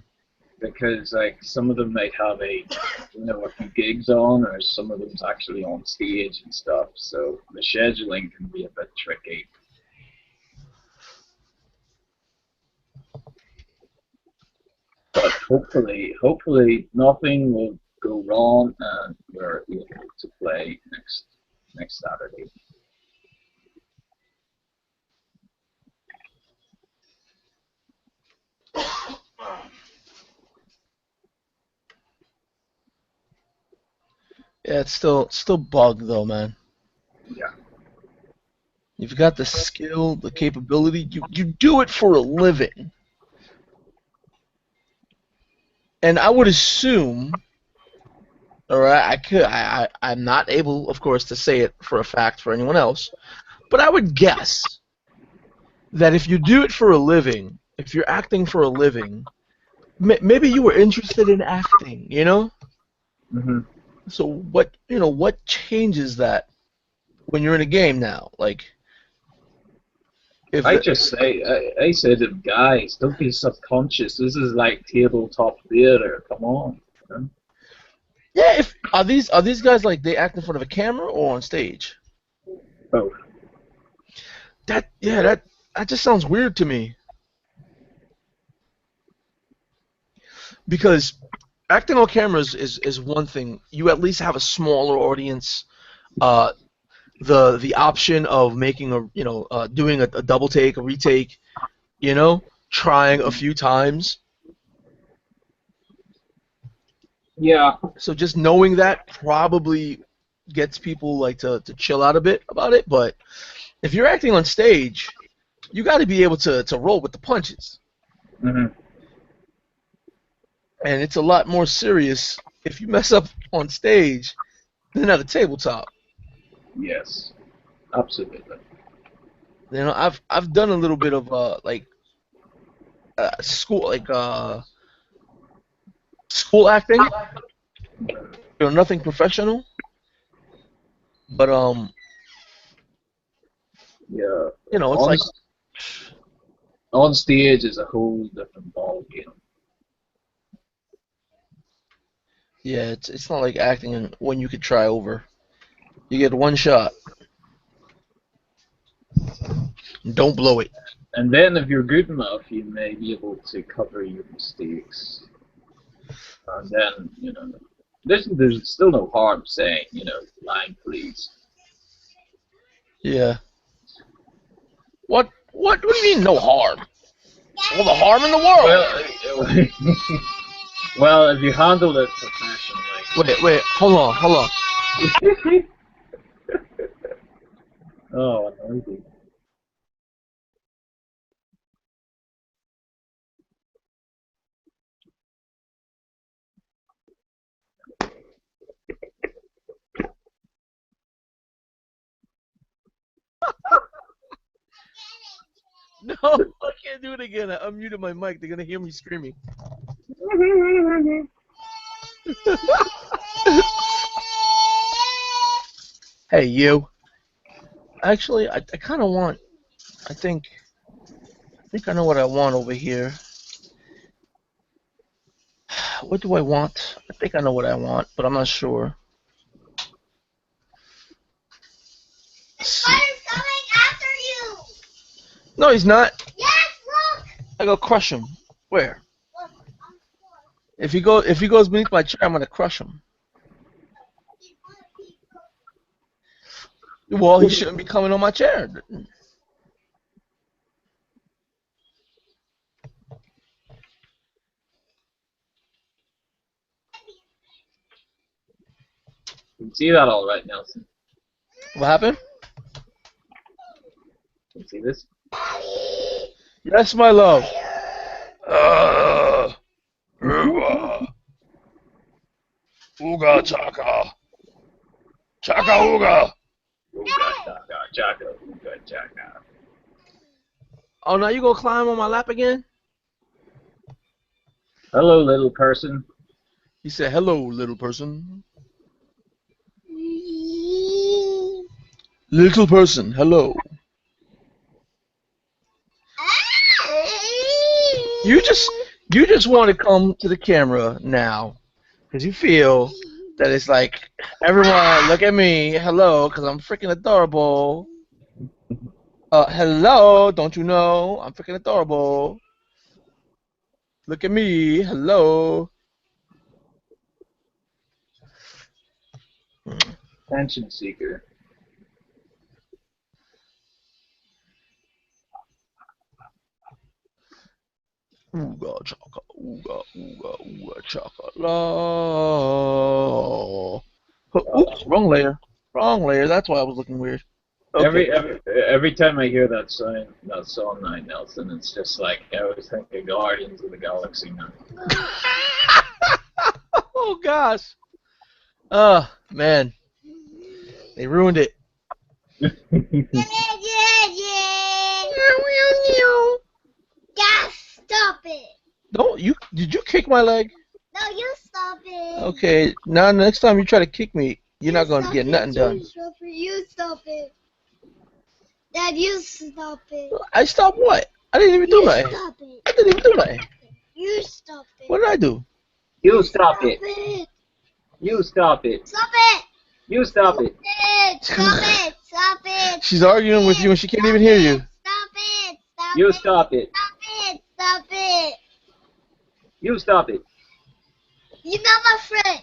Because like some of them might have a few gigs on, or some of them's actually on stage and stuff. So the scheduling can be a bit tricky. But hopefully nothing will go wrong, and we're able to play next Saturday. Yeah, it's still bug though, man. Yeah. You've got the skill, the capability. You do it for a living, and I would assume All right, I'm not able, of course, to say it for a fact for anyone else, but I would guess that if you do it for a living, if you're acting for a living, maybe you were interested in acting, you know? Hmm. So what changes that when you're in a game now? Like, if I the just say, I say to them, guys, don't be subconscious. This is like tabletop theater. Come on. You know? yeah, if are these guys like they act in front of a camera or on stage? Oh, That just sounds weird to me because acting on cameras is one thing. You at least have a smaller audience. Uh, the option of making doing a double take, a retake, trying a few times. yeah, So just knowing that probably gets people like to chill out a bit about it. But if you're acting on stage, you got to be able to roll with the punches, hmm, and it's a lot more serious if you mess up on stage than at a tabletop. yes, absolutely. I've done a little bit of school school acting. Nothing professional, but Yeah, it's on like on stage is a whole different ball game. yeah, it's not like acting when you could try over. You get one shot. Don't blow it. And then if you're good enough, you may be able to cover your mistakes. And then, there's still no harm saying, line please. Yeah. What do you mean no harm? All the harm in the world. Well, well, if you handle it professionally. Wait, hold on. Oh, maybe. No, I can't do it again. I unmuted my mic. They're gonna hear me screaming. Hey, you. Actually, I kind of want. I think I know what I want over here. What do I want? I think I know what I want, but I'm not sure. Spider's coming after you. No, he's not. Yes, look. I go crush him. Where? Look, on the floor. If he goes beneath my chair, I'm gonna crush him. Well, he shouldn't be coming on my chair. You can see that all right, Nelson. What happened? Can you see this? Yes, my love. Ooga, ooga chaka, chaka ooga. Ooga chaka, chaka, ooga chaka. Oh, now you gonna climb on my lap again? Hello, little person. He said, "Hello, little person." Little person, hello. You just want to come to the camera now because you feel that it's like everyone look at me, hello, because I'm freaking adorable. Hello, don't you know I'm freaking adorable? Look at me, hello. Attention seeker. Ooga chaka, ooga ooga ooga chaka la. Oops, wrong layer. Wrong layer. That's why I was looking weird. Okay. Every time I hear that song night, Nelson, it's just like I always think of Guardians of the Galaxy now. Oh gosh. Oh man, they ruined it. Dad, stop it. Don't you? Did you kick my leg? No, you stop it. Okay, now next time you try to kick me, you're not going to get nothing done. You stop it. Dad, you stop it. I stopped what? I didn't even do You nothing. stop it. I didn't even do nothing. You stop it. What did I do? You stop it. it. You stop it. Stop it. You stop it. Stop it. Stop it. She's arguing with you and she can't even hear you. Stop it. Stop You it. stop it. Stop it. Stop it. You stop it. You're not my friend.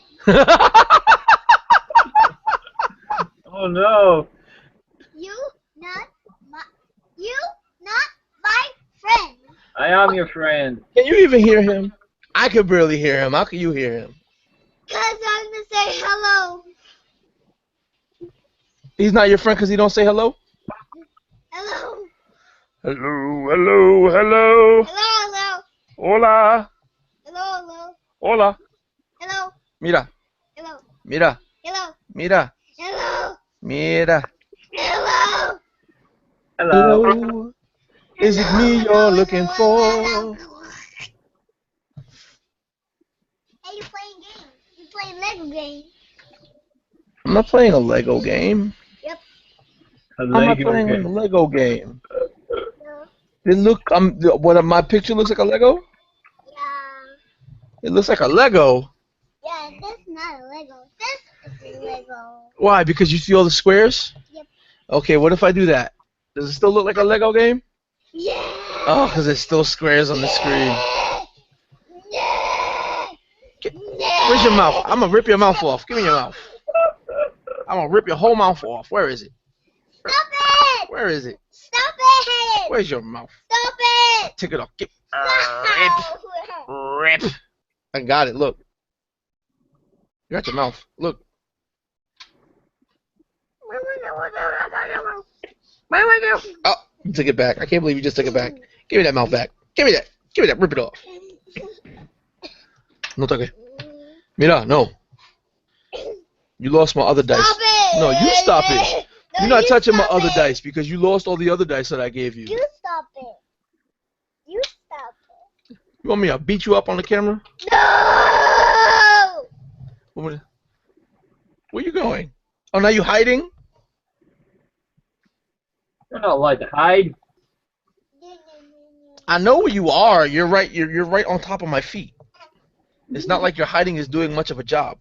Oh no. You not my friend. I am your friend. Can you even hear him? I could barely hear him. How can you hear him? Cause I'm gonna say hello. He's not your friend because he don't say hello? Hello. Hello, hello, hello. Hello. Hola. Hello. Hola. Hello. Mira. Hello. Mira. Hello. Mira. Hello. Mira. Hello. Hello. Is it me you're looking for? Hey, you playing games? You playing Lego games? I'm not playing a Lego game. A I'm not Lego playing a game. Lego game. No. It look, what my picture looks like a Lego? Yeah. It looks like a Lego. Yeah, that's not a Lego. This is a Lego. Why? Because you see all the squares? Yep. Okay, what if I do that? Does it still look like a Lego game? Yeah. Oh, because it's still squares on the screen. Where's your mouth? I'm going to rip your mouth off. Give me your mouth. I'm going to rip your whole mouth off. Where is it? Stop it! Where is it? Stop it! Where's your mouth? Stop it! Take it off. Rip. No. Rip. I got it. Look. You got your mouth. Look. Oh, you took it back. I can't believe you just took it back. Give me that mouth back. Give me that. Give me that. Rip it off. No toque. Mira, no. You lost my other dice. Stop it! No, you stop it. No, You're not you touching my stop other it. dice because you lost all the other dice that I gave you. You stop it. You stop it. You want me to beat you up on the camera? No! Where you going? Oh, now you hiding? You're not allowed to hide. I know where you are. You're right. You're right on top of my feet. It's not like your hiding is doing much of a job.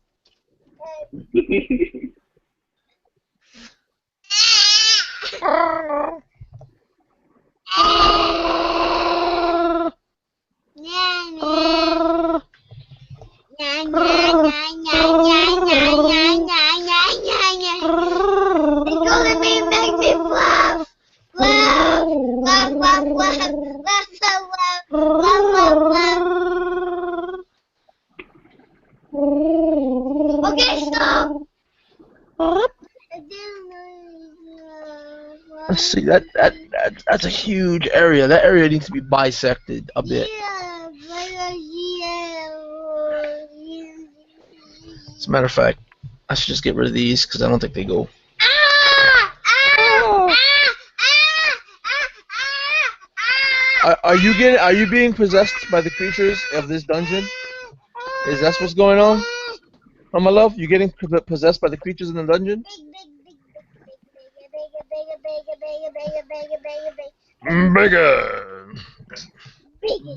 Okay, stop. Let's see. That's a huge area. That area needs to be bisected a bit. As a matter of fact, I should just get rid of these because I don't think they go. Are you being possessed by the creatures of this dungeon? Is that what's going on? Oh, my love, you getting possessed by the creatures in the dungeon? Bacon.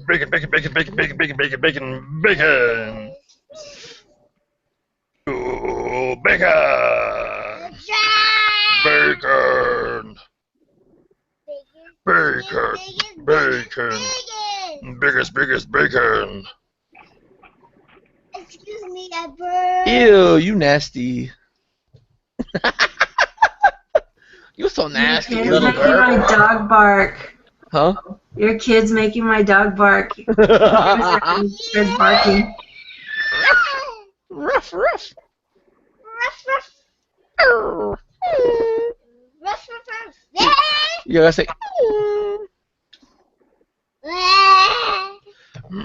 Bacon, bacon, bacon, bacon, bacon, bacon, bacon, bacon, bacon. Ooh, bacon. Bacon. Bacon. Bacon. Biggest bacon. Excuse me, I burn. Ew, you nasty. You're so nasty, Your little kid's making girl. my dog bark. Huh? Your kid's making my dog bark. Kid's barking. Ruff, ruff. Ruff, ruff. Ruff, ruff, ruff. Yeah. You gotta say.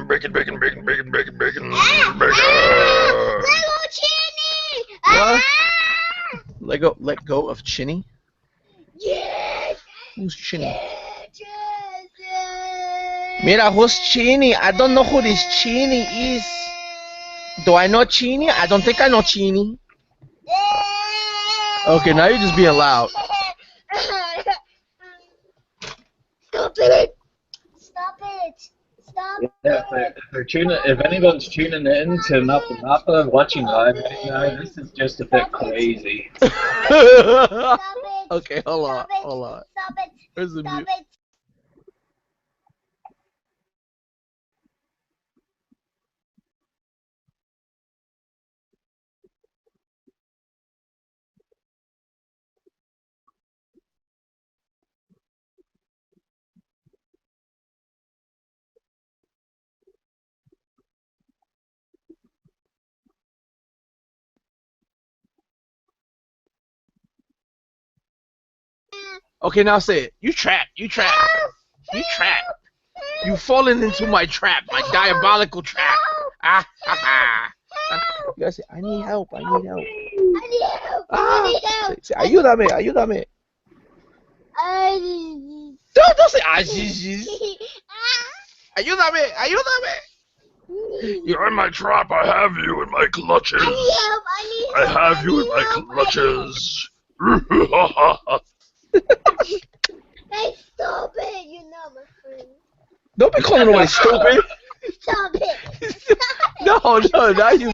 Bacon, bacon, bacon, bacon, bacon, bacon, bacon. Lego Chinny! What? Let go of Chinny? Yes. Who's Chinny? Yes. Mira, who's Chinny? I don't know who this Chinny is. Do I know Chinny? I don't think I know Chinny. Okay, now you're just being loud. Stop it. Stop it. Stop Yeah, it. if anyone's tuning in to Mappa watching live right now, this is just a bit crazy. Stop it. Okay, hold on, Stop it. hold on. Stop it. Where's the Stop mute? it. Okay, now say it. You trapped. You trapped. You trapped. You fallen into my trap, my diabolical trap. Ah, ha, ha. You gotta say, I need help. I need help. I need help. Ah, I need help. say, ayúdame, ayúdame. Don't say, ayúdame, ayúdame. You're in my trap. I have you in my clutches. I need help. I need I help. have you in my clutches. Hey, stop it. You're not my friend. Don't be calling nobody stupid. Stop it. No, now you.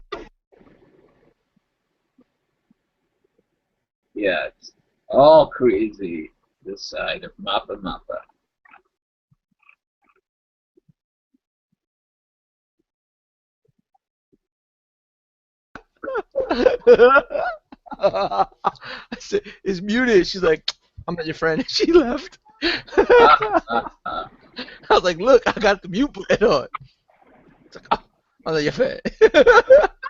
Yeah, it's all crazy this side of Mappa. I said, it's muted. She's like, I'm not your friend. She left. I was like, look, I got the mute button on. It's like, oh, I'm not your friend. I'm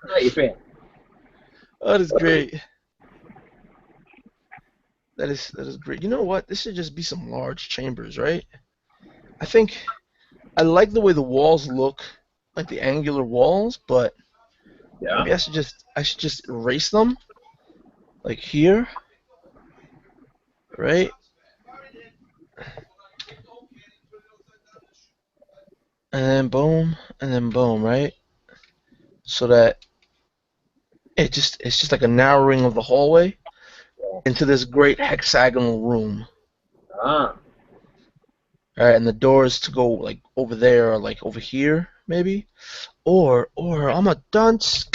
not your fan. Oh, that's great. That is great. You know what? This should just be some large chambers, right? I think I like the way the walls look, like the angular walls, but Yeah. maybe I should just erase them, like here, right? And then boom, right? So that it's just like a narrowing of the hallway into this great hexagonal room. Ah. Alright, and the doors to go like over there or like over here, maybe? Or I'm a dunce.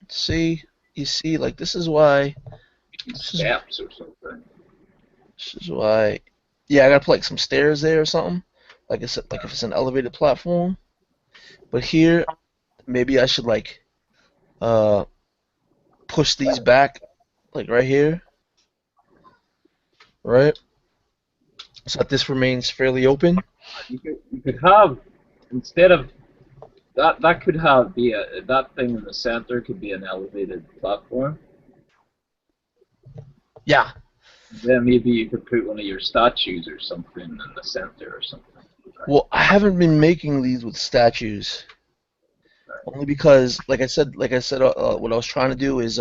See? You see, like this is why Steps or something. this is why yeah, I gotta put like some stairs there or something. Like if it's an elevated platform. But here maybe I should like push these back like right here. Right? So that this remains fairly open. You could have, instead of that could have that thing in the center could be an elevated platform. Yeah. Then maybe you could put one of your statues or something in the center or something. Well, I haven't been making these with statues. Only because, like I said, what I was trying to do is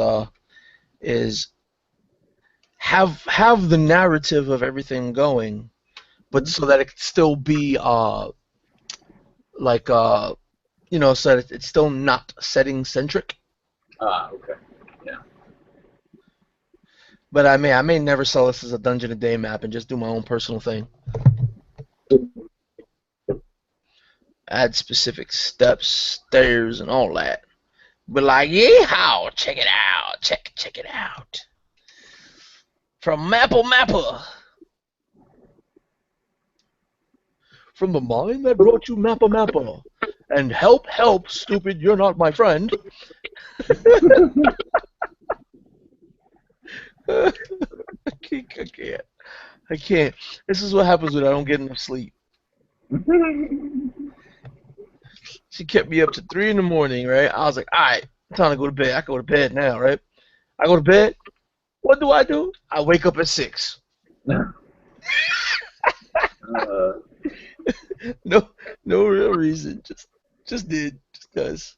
have the narrative of everything going, but so that it could still be so that it's still not setting centric. Ah, okay. Yeah. But I may never sell this as a Dungeon a Day map and just do my own personal thing. Add specific steps, stairs, and all that. But like, yeehaw, check it out, check it out. From Mappa. From the mind that brought you Mappa. And help, stupid, you're not my friend. I can't. This is what happens when I don't get enough sleep. She kept me up to 3 in the morning, right? I was like, alright, time to go to bed. I go to bed now, right? I go to bed. What do? I wake up at 6. No real reason. Just did. Just cause.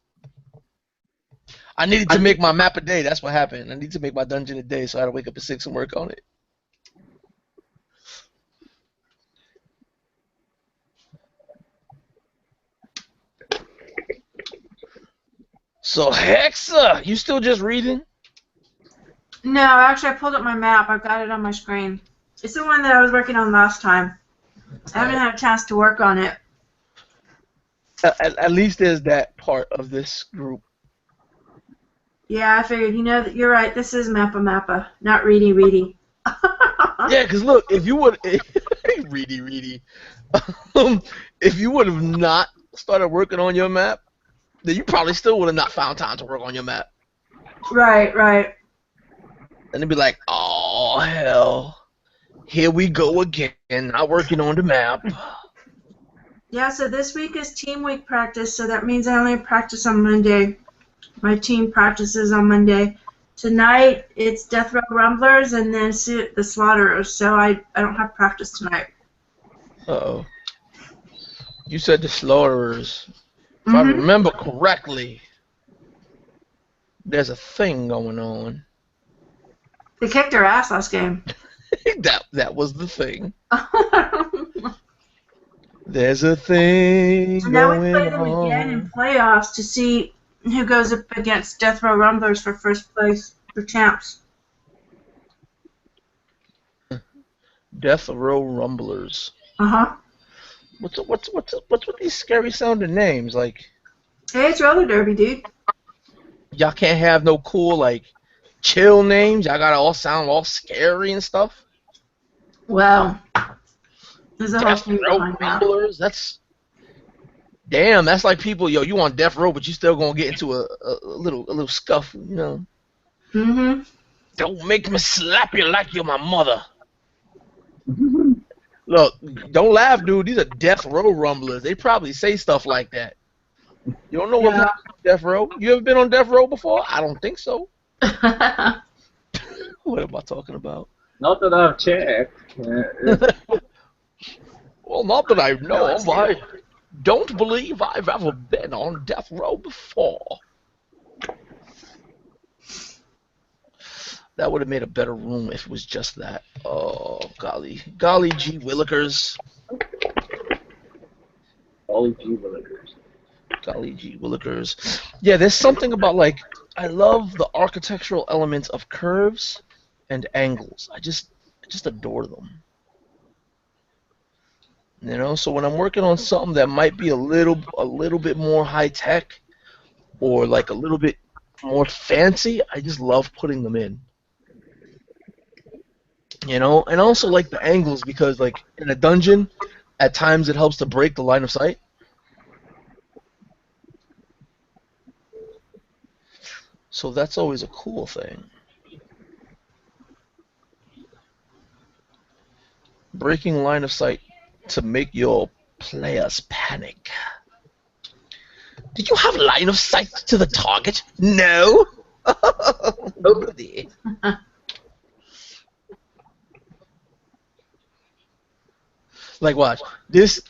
I needed to make my map a day. That's what happened. I need to make my dungeon a day, so I had to wake up at 6 and work on it. So Hexa, you still just reading? No, actually, I pulled up my map. I've got it on my screen. It's the one that I was working on last time. I haven't had a chance to work on it. At least there's that part of this group. Yeah, I figured. You know that you're right. This is Mappa, not Reedy. Yeah, because look, if you would, Reedy, if you would have not started working on your map, then you probably still would have not found time to work on your map. Right. And it'd be like, oh hell, here we go again, not working on the map. Yeah, so this week is team week practice, so that means I only practice on Monday. My team practices on Monday. Tonight it's Death Row Rumblers and then the Slaughterers, so I don't have practice tonight. Uh-oh. You said the Slaughterers. If I remember correctly, there's a thing going on. They kicked their ass last game. that was the thing. There's a thing So now we going play them again in playoffs to see who goes up against Death Row Rumblers for first place for champs. Death Row Rumblers. Uh-huh. What's with these scary sounding names? Like, Hey, it's roller derby, dude. y'all can't have no cool like chill names. Y'all gotta all sound all scary and stuff. Well, there's a whole Death thing Row behind that. Rumblers. Damn, that's like people, yo, you on death row, but you still gonna get into a little scuffle, you know. Mm-hmm. Don't make me slap you like you're my mother. Look, don't laugh, dude. These are death row rumblers. They probably say stuff like that. You don't know what happens on death row? You ever been on death row before? I don't think so. What am I talking about? Not that I've checked. Well, not that I know of. I don't believe I've ever been on death row before. That would have made a better room if it was just that. Oh, golly. Golly gee willikers. Golly gee willikers. Golly gee willikers. Yeah, there's something about, like, I love the architectural elements of curves and angles. I just adore them. You know, so when I'm working on something that might be a little bit more high tech or like a little bit more fancy, I just love putting them in. You know, and also like the angles because like in a dungeon, at times it helps to break the line of sight. So that's always a cool thing. Breaking line of sight to make your players panic. Did you have line of sight to the target? No. Nobody. Like, watch this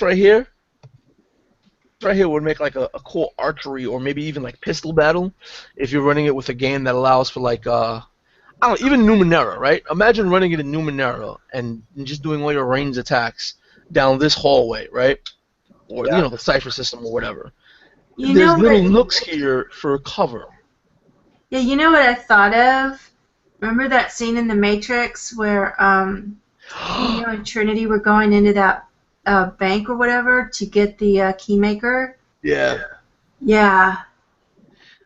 right here. Right here would make like a cool archery or maybe even like pistol battle if you're running it with a game that allows for like I don't know, even Numenera, right? Imagine running it in Numenera and just doing all your ranged attacks down this hallway, right? Or you know, the cipher system or whatever. There's little nooks here for cover. Yeah, you know what I thought of? Remember that scene in The Matrix where Neo and Trinity were going into that bank or whatever to get the keymaker? Yeah. Yeah.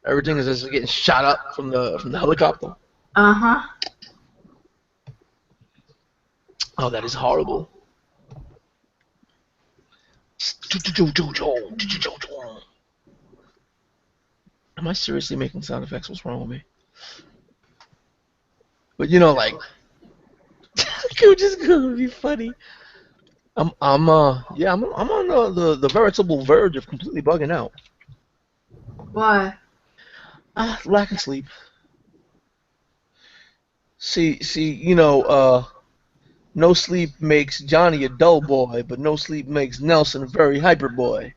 Everything is just getting shot up from the helicopter. Uh-huh. Oh, that is horrible. Am I seriously making sound effects? What's wrong with me? But you know, like, it's just gonna be funny. I'm on the veritable verge of completely bugging out. Why? Lack of sleep. See, you know, no sleep makes Johnny a dull boy, but no sleep makes Nelson a very hyper boy.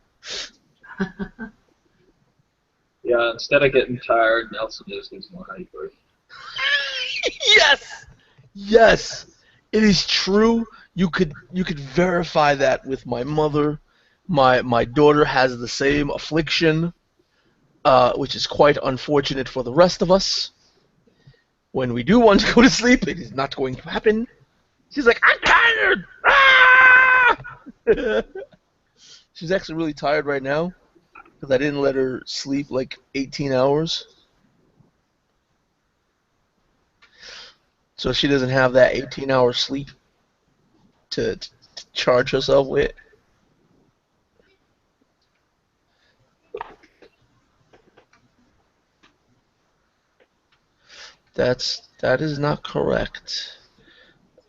Yeah, instead of getting tired, Nelson just gets more hyper. Yes, yes, it is true. You could verify that with my mother. My daughter has the same affliction, which is quite unfortunate for the rest of us. When we do want to go to sleep, it is not going to happen. She's like, I'm tired. Ah! She's actually really tired right now because I didn't let her sleep like 18 hours. So she doesn't have that 18-hour sleep to charge herself with. That is not correct.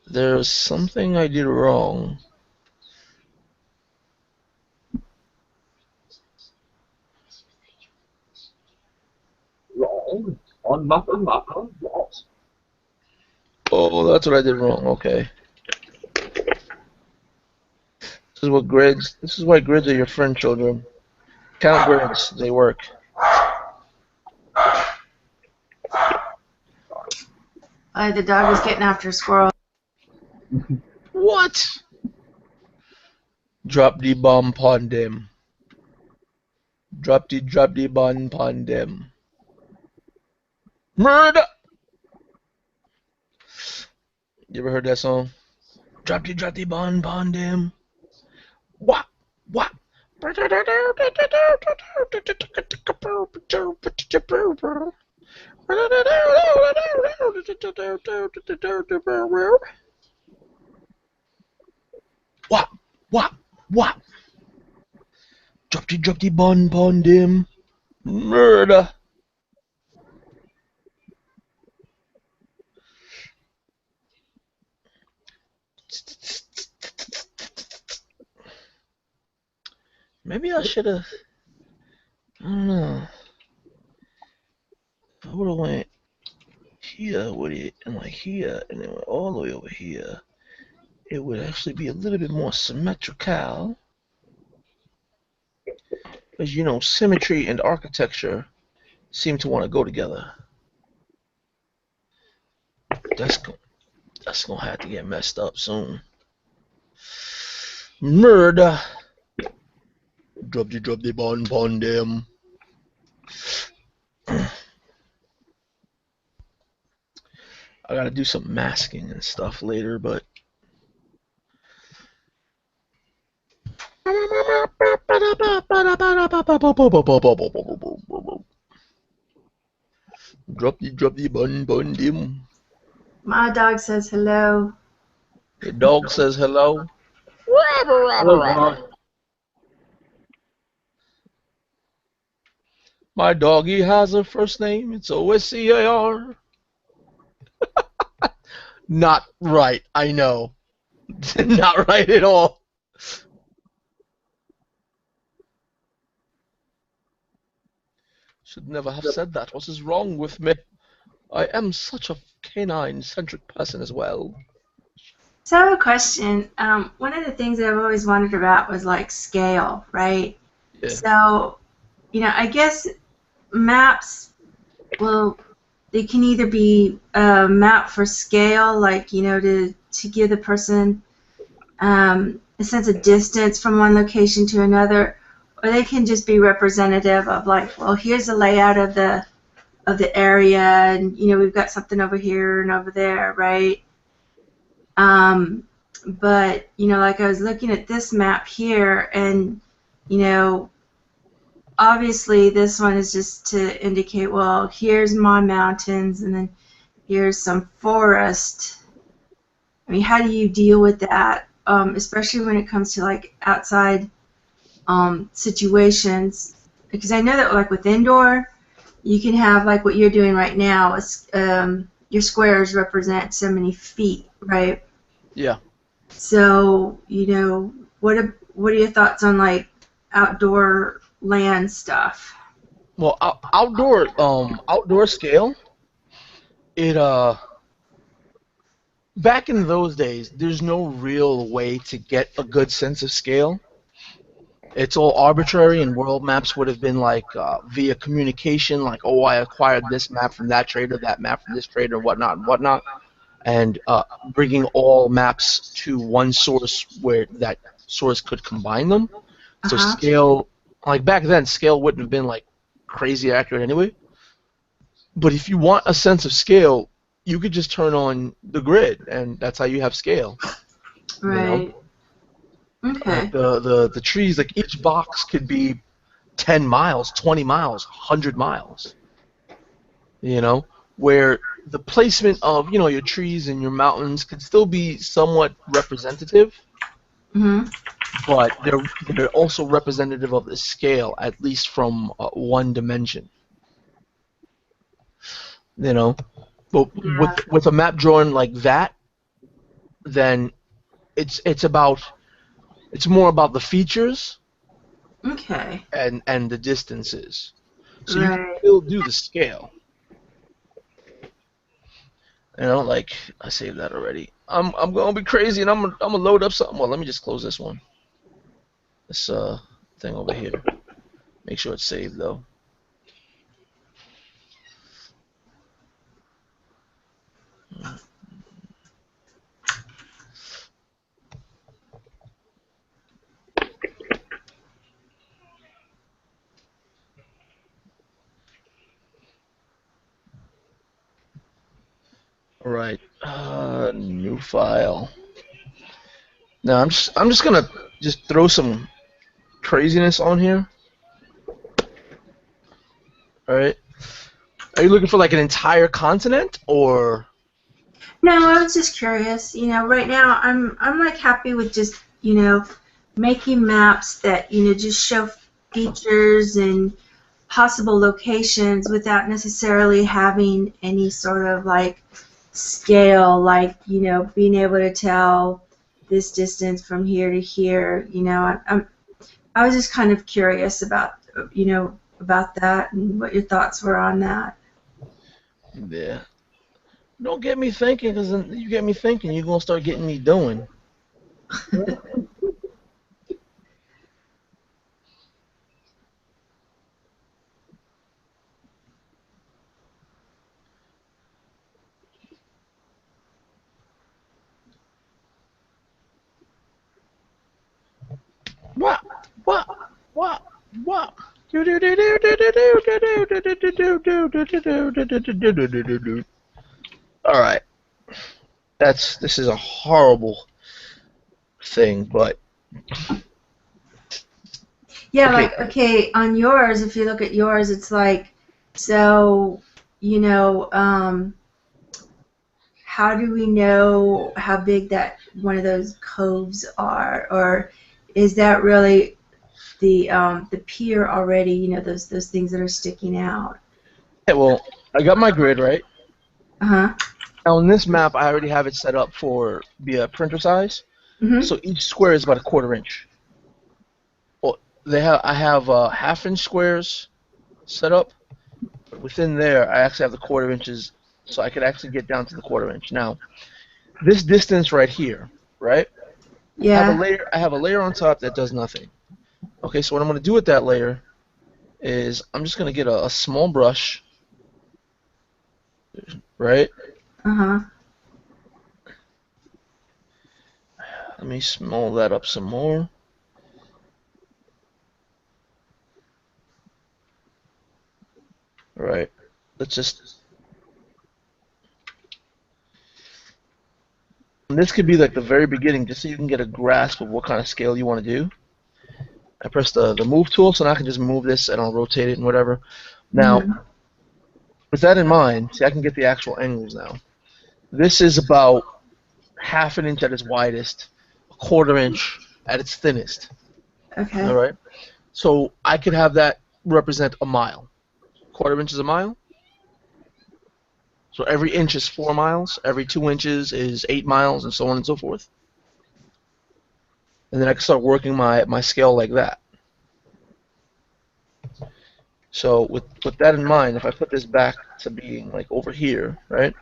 There's something I did wrong. Wrong. On Mappa, lost. Oh, that's what I did wrong. Okay. This is why grids are your friend, children. Count grids, they work. The dog was getting after a squirrel. What? Drop the bomb pon them. Drop the bomb pon them. Murder! You ever heard that song? Drop the bomb pon them. Wah! Wah! Wah! Wah! Wah! Drop the bun pon them. Murder. Maybe I should have. I don't know. If I would have went here with it and like here and then went all the way over here, it would actually be a little bit more symmetrical. Because you know, symmetry and architecture seem to want to go together. That's gonna have to get messed up soon. Murder. Drop the bun pon them. I gotta do some masking and stuff later, but drop the bun them. My dog says hello. The dog says hello. My doggy has a first name. It's OSCAR. Not right. I know. Not right at all. Should never have said that. What is wrong with me? I am such a canine-centric person as well. So I have a question. One of the things that I've always wondered about was like scale, right? Yeah. So, I guess maps, well, they can either be a map for scale, like, to give the person a sense of distance from one location to another, or they can just be representative of like, well, here's the layout of the area, and we've got something over here and over there, right? But like I was looking at this map here, and obviously this one is just to indicate, well, here's my mountains, and then here's some forest. I mean, how do you deal with that, especially when it comes to like outside situations? Because I know that like with indoor, you can have like what you're doing right now. Your squares represent so many feet, right? Yeah. So what are your thoughts on like outdoor land stuff? Well, outdoor scale. It back in those days, there's no real way to get a good sense of scale. It's all arbitrary, and world maps would have been like via communication, like, oh, I acquired this map from that trader, that map from this trader, whatnot, and whatnot, and bringing all maps to one source where that source could combine them. So Uh-huh. scale, like back then, scale wouldn't have been like crazy accurate anyway. But if you want a sense of scale, you could just turn on the grid, and that's how you have scale. You know, Right. Okay. like the trees, like each box could be 10 miles, 20 miles, 100 miles. You know, where the placement of your trees and your mountains could still be somewhat representative, Mm-hmm. but they're also representative of the scale, at least from one dimension. You know, but Yeah. with a map drawn like that, then it's more about the features Okay. and the distances. So you can Right. still do the scale. Like I saved that already. I'm gonna be crazy and I'm gonna load up something. Well, let me just close this one. This thing over here. Make sure it's saved though. All right. New file. Now I'm just gonna just throw some craziness on here. All right. Are you looking for like an entire continent or? No, I was just curious. Right now I'm like happy with just, making maps that, just show features and possible locations without necessarily having any sort of like scale, like, being able to tell this distance from here to here. I was just kind of curious about, about that and what your thoughts were on that. Yeah. Don't get me thinking, because then you get me thinking, you're gonna start getting me doing. What? What? What? What? All right. This is a horrible thing, but Yeah, okay. like, okay, on yours, if you look at yours, it's like, so, how do we know how big that one of those coves are? Or is that really the pier already, those things that are sticking out? Yeah, well, I got my grid right. Uh-huh. Now on this map, I already have it set up for via printer size. Mm-hmm. So each square is about a quarter inch. Well, I have half-inch squares set up. But within there, I actually have the quarter inches, so I could actually get down to the quarter inch. Now, this distance right here, right? Yeah. I have a layer on top that does nothing. Okay, so what I'm going to do with that layer is I'm just going to get a small brush, right? Uh-huh. Let me small that up some more. All right, let's just. And this could be like the very beginning, just so you can get a grasp of what kind of scale you want to do. I press the move tool, so now I can just move this and I'll rotate it and whatever. Now, Mm-hmm. with that in mind, see, I can get the actual angles now. This is about half an inch at its widest, a quarter inch at its thinnest. Okay. All right. So I could have that represent a mile. Quarter inch is a mile. So every inch is 4 miles. Every 2 inches is 8 miles, and so on and so forth. And then I can start working my scale like that. So with that in mind, if I put this back to being like over here, right?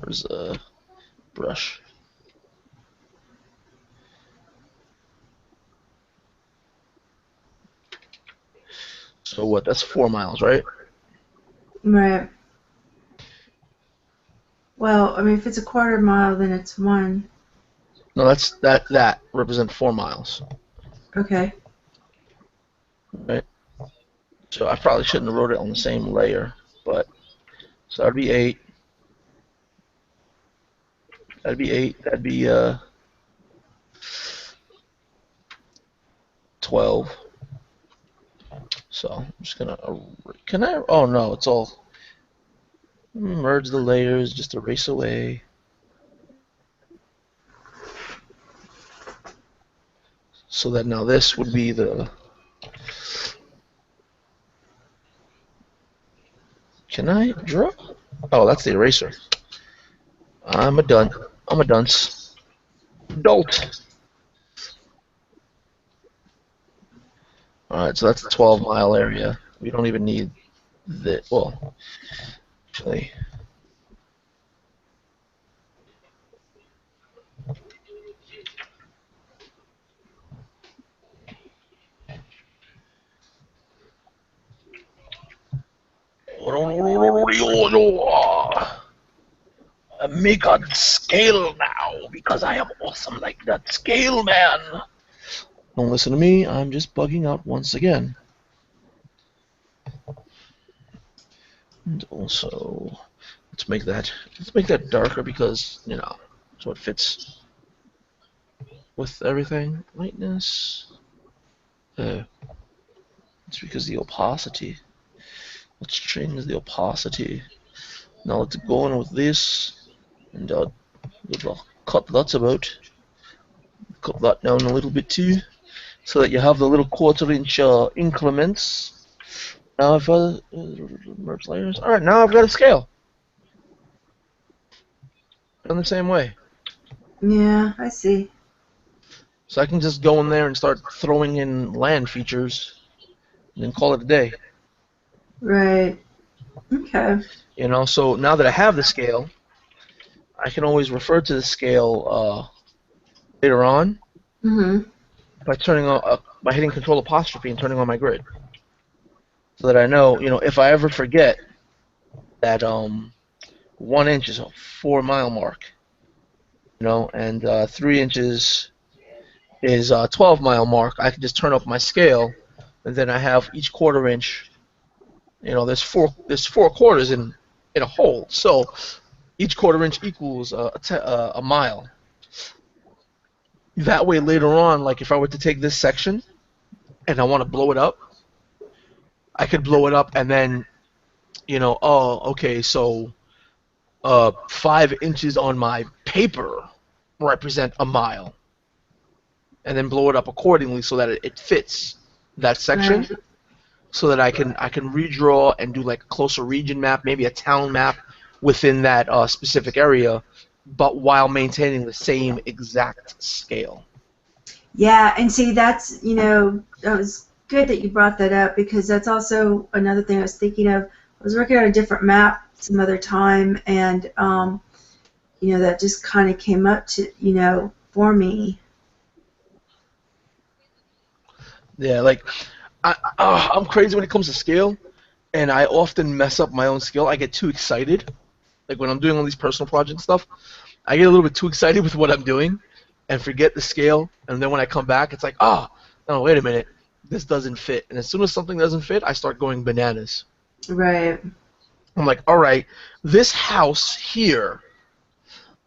There's a brush. So what? That's 4 miles, right? Right. Well, I mean, if it's a quarter mile, then it's 1. No, that represents 4 miles, Okay. right? So I probably shouldn't have wrote it on the same layer, but so that'd be 8. That'd be 8. That'd be 12. So I'm just gonna can I? Oh no, it's all merge the layers, just erase away. So that now this would be the. Can I draw? Oh, that's the eraser. I'm a dunce. Dolt. Alright, so that's a 12-mile area. We don't even need the. Well, actually. Make a scale now because I am awesome like that scale man. Don't listen to me. I'm just bugging out once again. And also, let's make that darker because so it fits with everything. Lightness. It's because the opacity. Let's change the opacity. Now let's go on with this, and cut that about. Cut that down a little bit too, so that you have the little quarter-inch increments. Now I've got merge layers. All right, now I've got a scale. Done the same way. Yeah, I see. So I can just go in there and start throwing in land features, and then call it a day. Right. Okay. So now that I have the scale, I can always refer to the scale later on by turning on by hitting Control apostrophe and turning on my grid, so that I know, if I ever forget that 1 inch is a 4-mile mark, and 3 inches is a 12-mile mark, I can just turn up my scale, and then I have each quarter inch. There's four quarters in a hole, so each quarter inch equals a mile. That way, later on, like if I were to take this section and I want to blow it up, I could blow it up and then, okay, so 5 inches on my paper represent a mile, and then blow it up accordingly so that it fits that section. Right. So that I can redraw and do like a closer region map, maybe a town map within that specific area, but while maintaining the same exact scale. Yeah, and see, that's, that was good that you brought that up, because that's also another thing I was thinking of. I was working on a different map some other time, and, that just kind of came up to, for me. Yeah, like, I'm crazy when it comes to scale, and I often mess up my own scale. I get too excited. Like when I'm doing all these personal project stuff, I get a little bit too excited with what I'm doing and forget the scale, and then when I come back, it's like, no, wait a minute, this doesn't fit. And as soon as something doesn't fit, I start going bananas. Right. I'm like, all right, this house here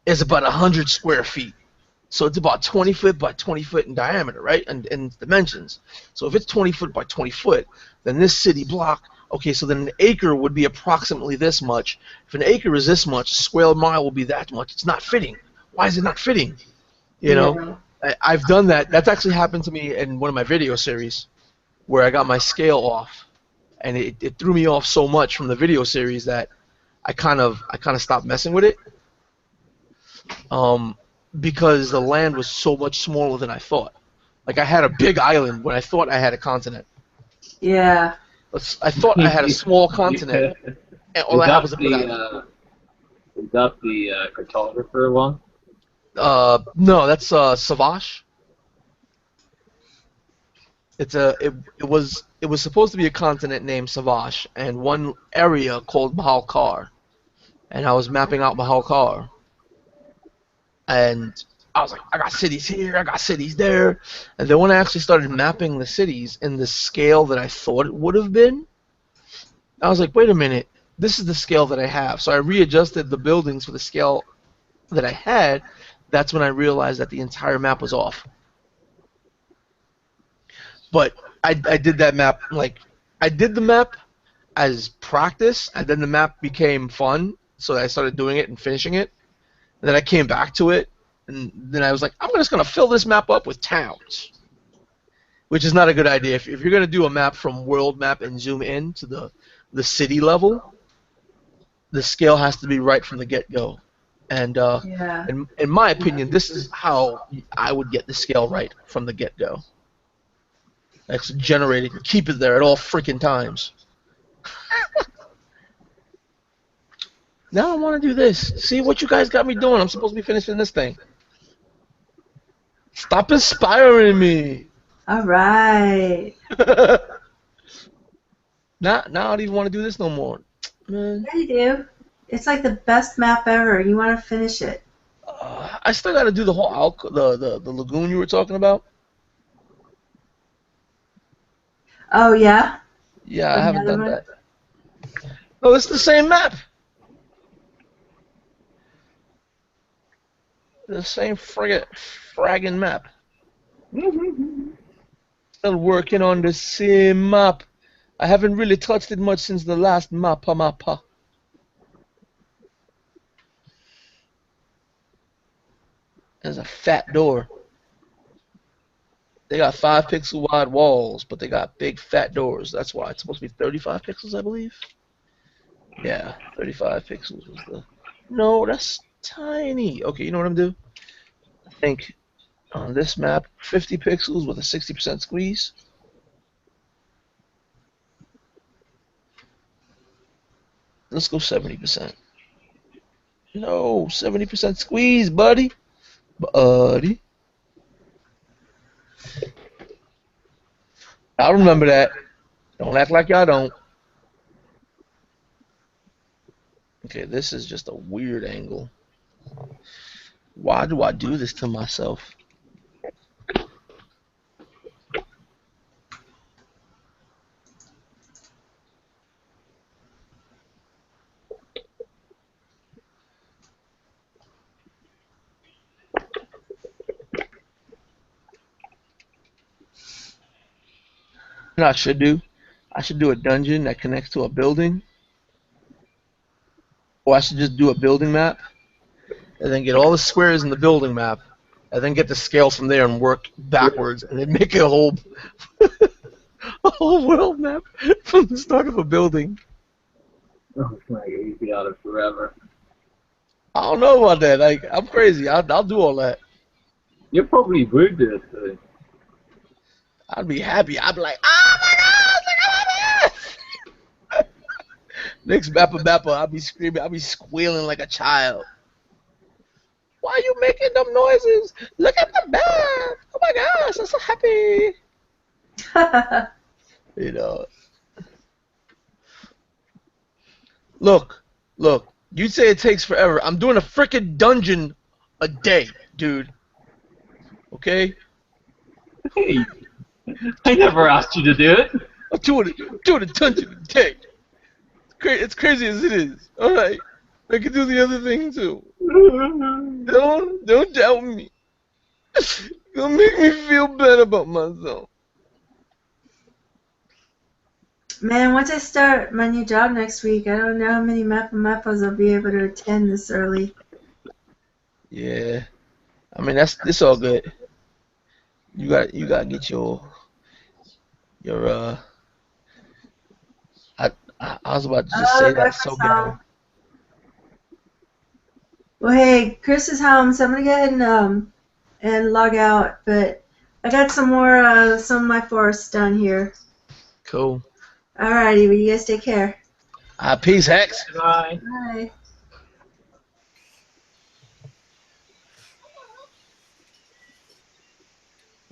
is about 100 square feet. So it's about 20 foot by 20 foot in diameter, right? And in dimensions. So if it's 20 foot by 20 foot, then this city block, okay, so then an acre would be approximately this much. If an acre is this much, a square mile will be that much. It's not fitting. Why is it not fitting? Yeah. I've done that. That's actually happened to me in one of my video series where I got my scale off, and it threw me off so much from the video series that I kind of stopped messing with it. Because the land was so much smaller than I thought. Like I had a big island when I thought I had a continent. Yeah. I thought I had a small continent, and all I had was a big island. Is that the cartographer one? No, that's Savage. It was supposed to be a continent named Savash and one area called Mahalkar, and I was mapping out Mahalkar, and I was like, I got cities here, I got cities there, and then when I actually started mapping the cities in the scale that I thought it would have been, I was like, wait a minute, this is the scale that I have. So I readjusted the buildings for the scale that I had. That's when I realized that the entire map was off. But I did that map, like, I did the map as practice, and then the map became fun, so I started doing it and finishing it. And then I came back to it, and then I was like, I'm just going to fill this map up with towns, which is not a good idea. If you're going to do a map from world map and zoom in to the city level, the scale has to be right from the get-go. And Yeah. in my opinion, this is how I would get the scale right from the get-go. Like, generate it and keep it there at all freaking times. Now I want to do this. See what you guys got me doing. I'm supposed to be finishing this thing. Stop inspiring me. All right. Now I don't even want to do this no more. Man. Yeah, you do. It's like the best map ever. You want to finish it. I still got to do the whole the lagoon you were talking about. Oh, yeah? Yeah, I haven't done Another that. Oh, it's the same map. The same fragging map. Still working on the same map. I haven't really touched it much since the last Mappa. There's a fat door. They got 5 pixel wide walls, but they got big fat doors. That's why it's supposed to be 35 pixels, I believe. Yeah, 35 pixels was the. No, that's tiny. Okay, you know what I'm gonna do? I think on this map, 50 pixels with a 60% squeeze. Let's go 70%. No, 70% squeeze, buddy. Buddy. I remember that. Don't act like y'all don't. Okay, this is just a weird angle. Why do I do this to myself? You know what I should do? I should do a dungeon that connects to a building. Or I should just do a building map and then get all the squares in the building map and then get the scale from there and work backwards and then make a whole a whole world map from the start of a building. Oh, it's like you'd be out of forever. I don't know about that. Like, I'm crazy. I'll do all that. You probably would do it too. I'd be happy. I'd be like, oh my God, look at my map! Next Mappa, I'll be screaming. I'll be squealing like a child. Why are you making them noises? Look at the map! Oh my gosh, I'm so happy. You know. Look. You say it takes forever. I'm doing a frickin' dungeon a day, dude. Okay? Hey, I never asked you to do it. I'm doing a dungeon a day. It's crazy as it is. Alright. I can do the other thing too. Don't doubt me. You'll make me feel bad about myself. Man, once I start my new job next week, I don't know how many Mappas I'll be able to attend this early. Yeah. I mean it's all good. You gotta get your I was about to just say that so bad. Well, hey, Chris is home, so I'm gonna go ahead and log out. But I got some of my forests done here. Cool. Alrighty, well, you guys take care. Peace, Hex. Bye. Bye.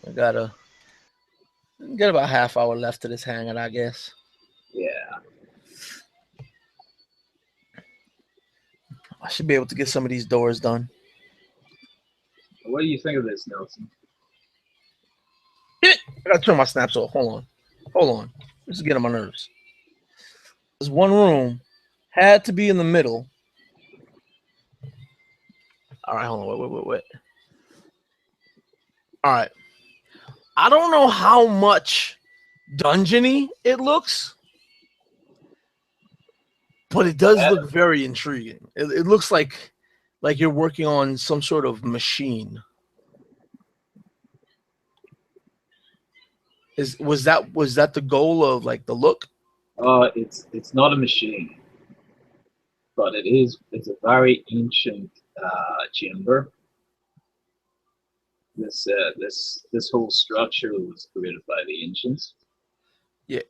I gotta Got about half hour left to this hangout, I guess. Yeah. I should be able to get some of these doors done. What do you think of this, Nelson? I gotta turn my snaps off. Hold on. This is getting on my nerves. There's one room, had to be in the middle. All right, hold on. Wait. All right. I don't know how much dungeony it looks, but it does look very intriguing. It looks like you're working on some sort of machine. Was that the goal of like the look? It's not a machine, but it's a very ancient chamber. This whole structure was created by the ancients. Yeah,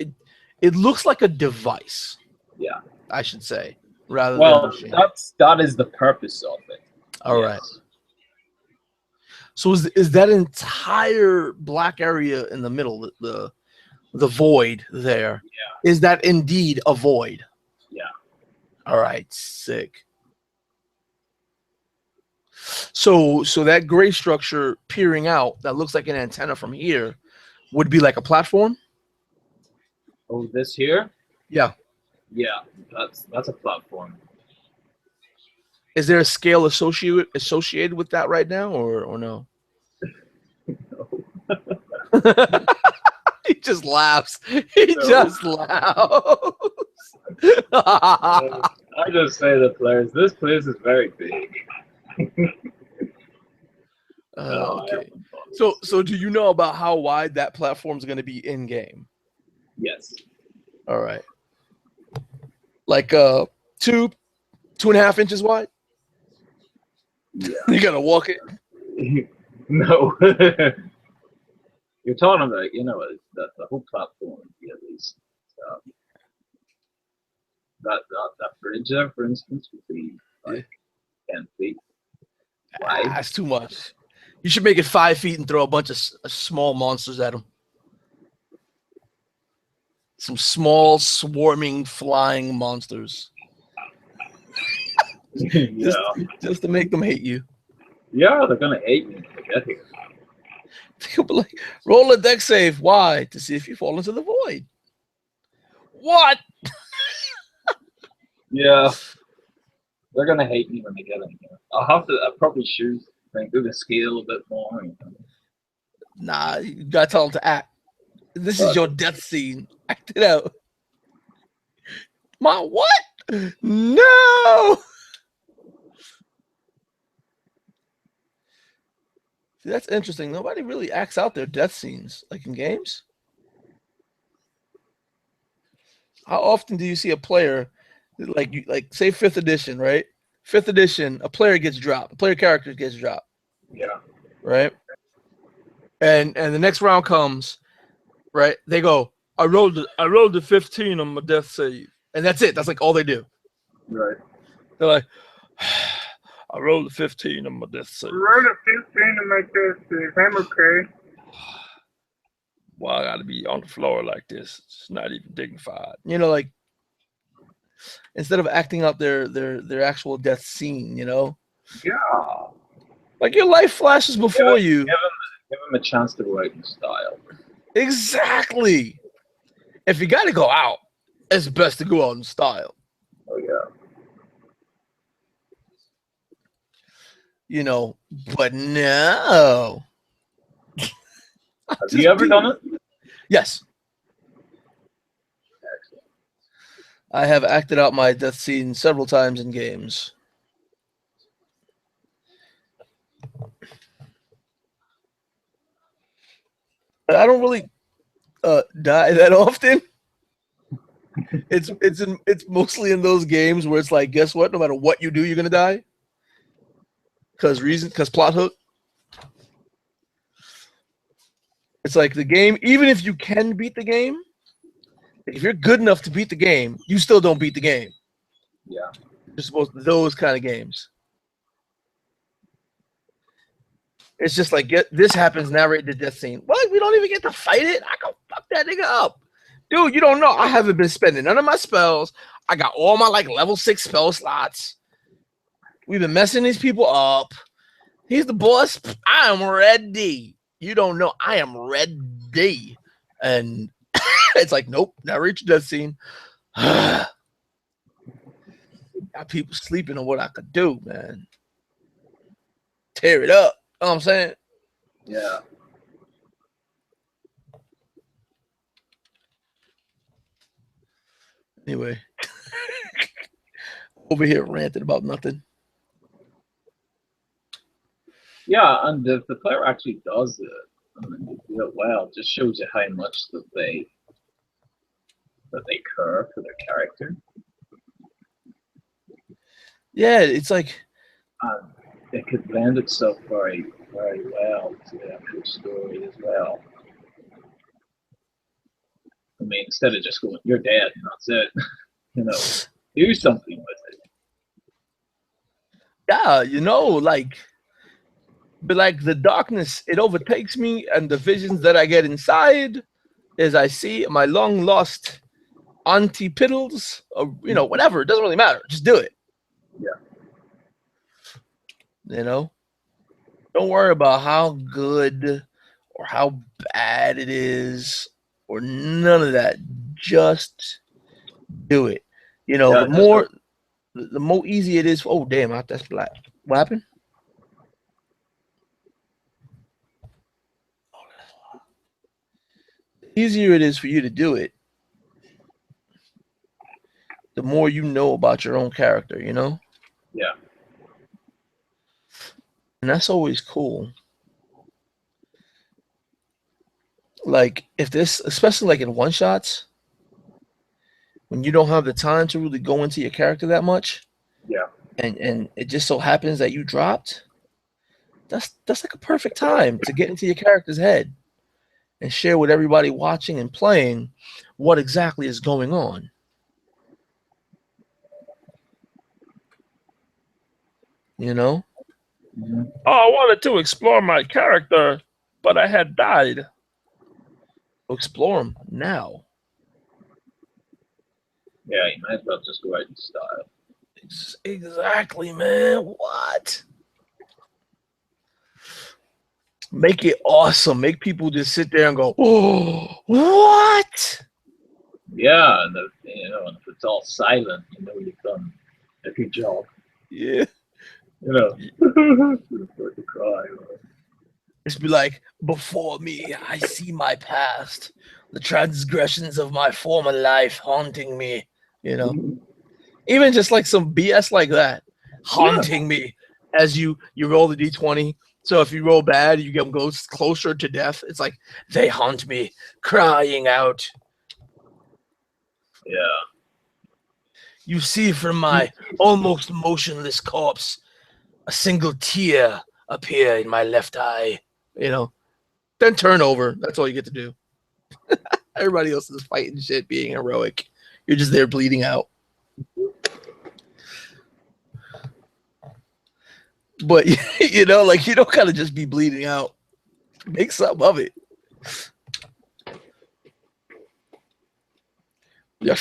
it looks like a device. Yeah, I should say, rather than well, a machine. that is the purpose of it. All right. So is that entire black area in the middle, the void there? Yeah. Is that indeed a void? Yeah. All right, sick. So that gray structure peering out that looks like an antenna from here would be like a platform? Oh, this here? Yeah. Yeah, that's a platform. Is there a scale associated with that right now or no? No. He just laughs. He just laughs. I just say to players, this place is very big. Okay. So do you know about how wide that platform is going to be in game? Yes. All right. Like 2.5 inches wide? Yeah. You got to walk it. No. You're talking about, the whole platform, at least. That bridge there, for instance, would be like 10 feet wide. That's too much. You should make it 5 feet and throw a bunch of small monsters at them. Some small, swarming, flying monsters. Yeah. Just to make them hate you. Yeah, they're gonna hate me when they get here. They'll be like, roll a deck save. Why? To see if you fall into the void. What? Yeah. They're gonna hate me when they get in here. I'll probably shoot, do the scale a bit more. Nah, you gotta tell them to act. This is your death scene. Act it out. My what? No. See, that's interesting. Nobody really acts out their death scenes like in games. How often do you see a player like say 5th edition, right? 5th edition, a player gets dropped. A player character gets dropped. Yeah. Right? And the next round comes, right? They go, I rolled the 15 on my death save. And that's it. That's like all they do. Right. They're like, I rolled a 15 on my death save. I rolled a 15 on my death save. I'm okay. Well, I gotta be on the floor like this. It's not even dignified. Like instead of acting out their actual death scene, Yeah. Like your life flashes before you. Give them a chance to go out in style. Exactly. If you gotta go out, it's best to go out in style. Oh yeah. But no. Have you ever done it? Yes. Excellent. I have acted out my death scene several times in games. But I don't really die that often. It's mostly in those games where it's like, guess what? No matter what you do, you're gonna die. Because plot hook. It's like the game, even if you can beat the game, if you're good enough to beat the game, you still don't beat the game. Yeah. You're supposed to those kind of games. It's just like this happens, narrate the death scene. What? We don't even get to fight it? I can fuck that nigga up. Dude, you don't know. I haven't been spending none of my spells. I got all my like level 6 spell slots. We've been messing these people up. He's the boss. I am ready. You don't know. I am ready. And it's like, nope, not reach the death scene. Got people sleeping on what I could do, man. Tear it up. You know what I'm saying? Yeah. Anyway. Over here ranting about nothing. Yeah, and if the player actually does it, and then they do it well, it just shows you how much that they care for their character. Yeah, it's like It could lend itself very, very well to the actual story as well. I mean, instead of just going, "You're dead," and that's it. You know, do something with it. yeah, you know, like, but like the darkness, it overtakes me, and the visions that I get inside is I see my long lost auntie Piddles, or you know, whatever. It doesn't really matter. Just do it. Yeah. You know, don't worry about how good or how bad it is or none of that. Just do it. You know, Yeah, the more easy it is. Oh damn, that's black. What happened? The easier it is for you to do it, the more you know about your own character, you know? Yeah. And that's always cool. Like, if this, especially like in one shots, when you don't have the time to really go into your character that much, Yeah. and it just so happens that you dropped, that's like a perfect time to get into your character's head and share with everybody watching and playing what exactly is going on. You know? Mm-hmm. Oh, I wanted to explore my character, but I had died. Explore him now. Yeah, you might as well just go out in style. Exactly, man. What? Make it awesome. Make people just sit there and go, "Oh, what?" Yeah, and and if it's all silent, you know you've done a good job. Yeah. You know, start to cry. Just be like, "Before me, I see my past, the transgressions of my former life haunting me." You know, even just like some BS like that, haunting me as you roll the d20. So if you roll bad, you get closer to death. It's like they haunt me, crying out. Yeah. You see from my almost motionless corpse a single tear appear in my left eye. You know, then turn over. That's all you get to do. Everybody else is fighting shit, being heroic. You're just there bleeding out. But you know, like you don't gotta just be bleeding out. Make something of it. Yeah.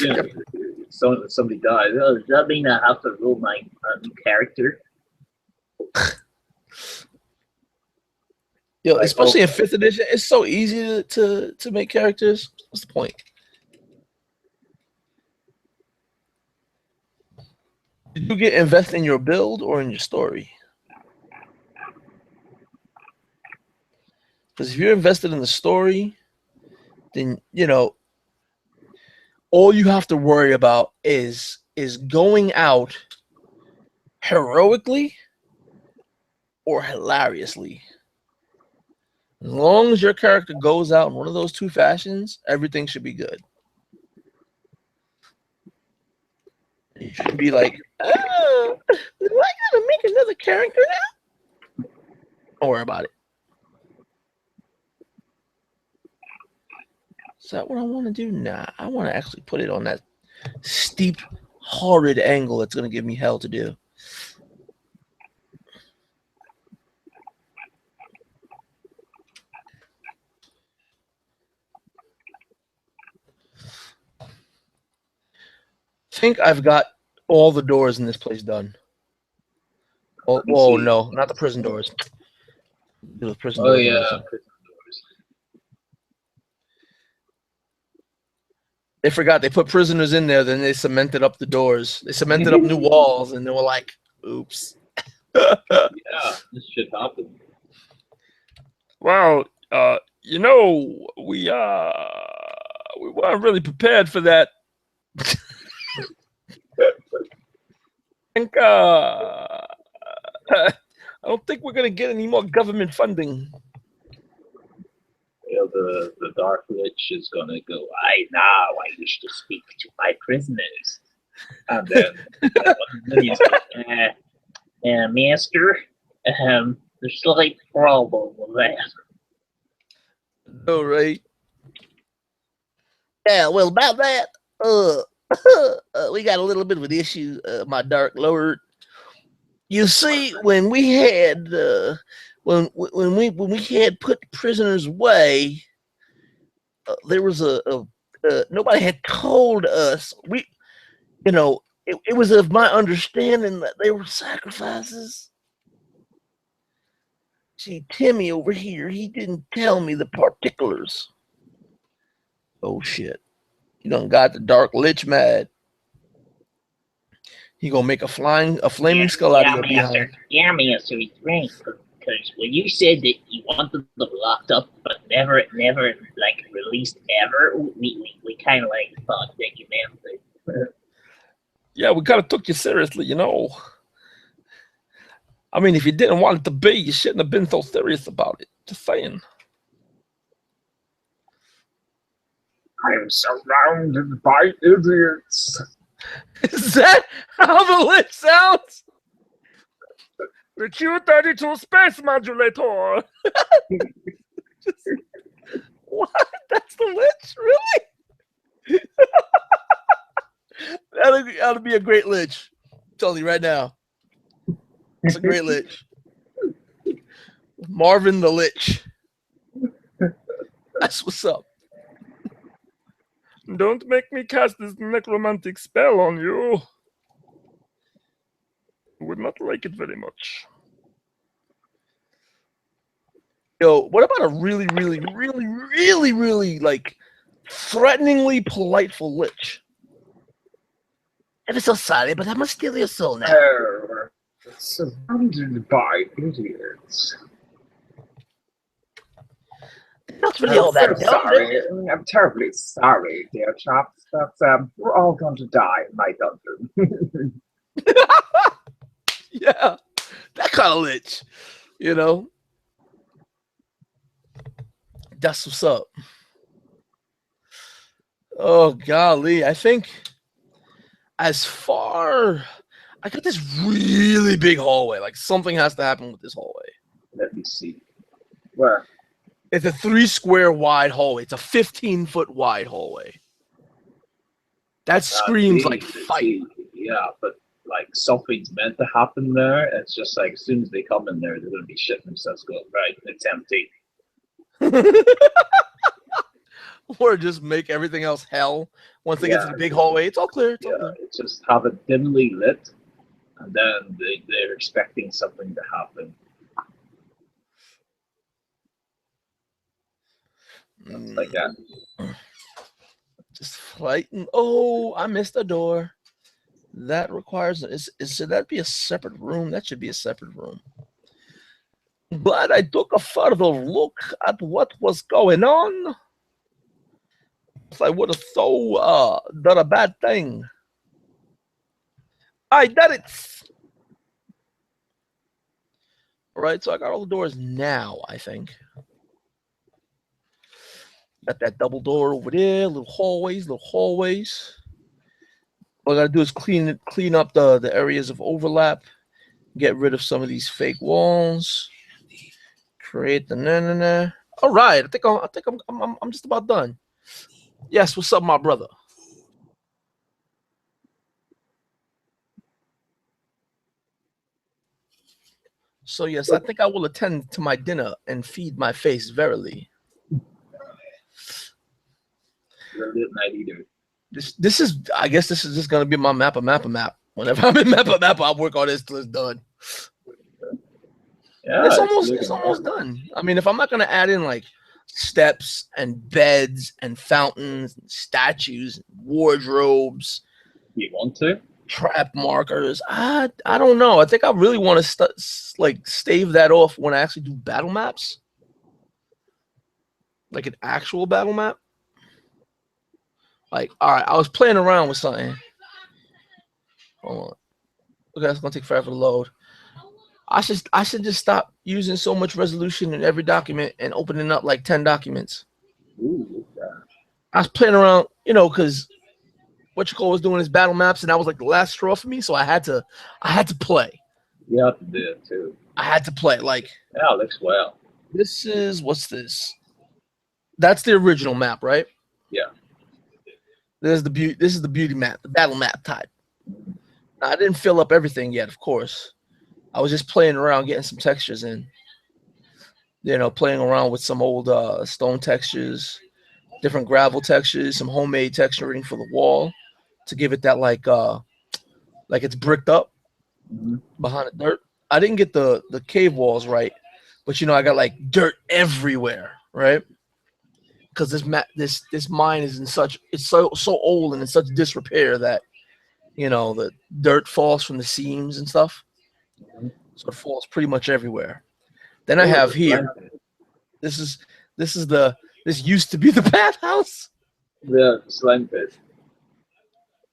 Somebody dies. Oh, does that mean I have to roll my new character? Yo, especially in 5th edition, it's so easy to make characters. What's the point? Did you get invested in your build or in your story? Because if you're invested in the story, then you know all you have to worry about is going out heroically or hilariously. As long as your character goes out in one of those two fashions, everything should be good. You shouldn't be like, oh, do I gotta make another character now? Don't worry about it. Is that what I want to do? Nah, I want to actually put it on that steep, horrid angle that's going to give me hell to do. think I've got all the doors in this place done. Oh, me oh see. no, not the prison doors. The prison Oh doors. yeah, Listen. prison doors. They forgot they put prisoners in there, then they cemented up the doors. They cemented up new walls, and they were like, "Oops." Yeah, this shit happened. Well, you know, we weren't really prepared for that. I think I don't think we're gonna get any more government funding. You know, the Dark Lich is gonna go, I wish to speak to my prisoners. And then one of them is like, Master, there's a slight problem with that. All right. Yeah, well, about that, we got a little bit of an issue, my Dark Lord. You see, when we had when we had put prisoners away, there was a nobody had told us. It was of my understanding that they were sacrifices. See, Timmy over here, he didn't tell me the particulars. Oh shit! You done got the Dark Lich mad. He gonna make a flaming skull out of your behind. Yeah, Master, he's right. Because when you said that you wanted them locked up but never like released ever, we kind of like thought that you meant it. Yeah, we kind of took you seriously, you know. I mean, if you didn't want it to be, you shouldn't have been so serious about it. Just saying. I'm surrounded by idiots. Is that how the Lich sounds? The Q32 space modulator. What? That's the Lich? Really? That'll be a great Lich. I'm telling you right now. It's a great Lich. Marvin the Lich. That's what's up. Don't make me cast this necromantic spell on you. I would not like it very much. Yo, what about a really, really, really, really, really, like, threateningly politeful Lich? I'm so sorry, but I must steal your soul now. Surrounded by idiots. Not really all that I'm so dumb. sorry. I'm terribly sorry, dear chaps, but we're all going to die in my dungeon. Yeah, that kind of Lich, you know. That's what's up. Oh golly, I think as far I got this really big hallway. Like something has to happen with this hallway. Let me see. Where? It's a 3 square wide hallway. It's a 15-foot wide hallway. That screams like fight. Yeah, but like something's meant to happen there. It's just like as soon as they come in there, they're gonna be shitting themselves. Going right, it's empty. Or just make everything else hell once they get to the big hallway. It's all clear. It's all clear. It's just have it dimly lit, and then they're expecting something to happen. Like that. Just fighting. Oh, I missed a door. That requires should that be a separate room? That should be a separate room. But I took a further look at what was going on. I would have so done a bad thing. I did it. All right, so I got all the doors now, I think. Got that double door over there, little hallways. All I gotta do is clean up the areas of overlap, get rid of some of these fake walls, create the na. All right, I think I'm just about done. Yes, what's up, my brother? So yes, I think I will attend to my dinner and feed my face verily. Good night, either. This is, I guess this is just gonna be my map. Whenever I'm in map, I'll work on this till it's done. Yeah, It's almost done. I mean, if I'm not gonna add in like steps and beds and fountains and statues and wardrobes, You want to? trap markers, I don't know. I think I really want to stave that off when I actually do battle maps, like an actual battle map. Like, all right, I was playing around with something. Hold on. Okay, it's gonna take forever to load. I should just stop using so much resolution in every document and opening up like 10 documents. Ooh, I was playing around, you know, because what you call was doing his battle maps, and that was like the last straw for me. So I had to play. you have to do it too. I had to play. Like, Yeah, it looks well. this is, what's this? That's the original map, right? Yeah. This is the beauty map, the battle map type. Now, I didn't fill up everything yet, of course. I was just playing around, getting some textures in. You know, playing around with some old stone textures, different gravel textures, some homemade texturing for the wall to give it that like it's bricked up behind the dirt. I didn't get the cave walls right, but you know, I got like dirt everywhere, right? Because this mine is it's so old and in such disrepair that, you know, the dirt falls from the seams and stuff. So it falls pretty much everywhere. Then I have here, this used to be the bathhouse. The slime pit.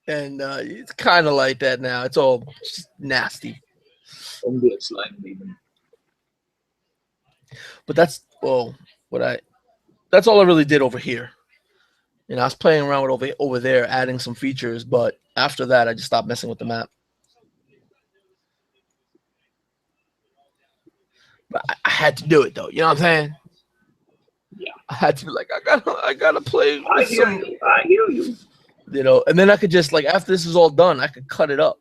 And it's kind of like that now. It's all just nasty. Only a slime demon. But that's all I really did over here. You know, I was playing around with over there, adding some features, but after that, I just stopped messing with the map. But I had to do it though. You know what I'm saying? Yeah. I had to be like, I gotta play. I hear you. You know, and then I could just like, after this is all done, I could cut it up.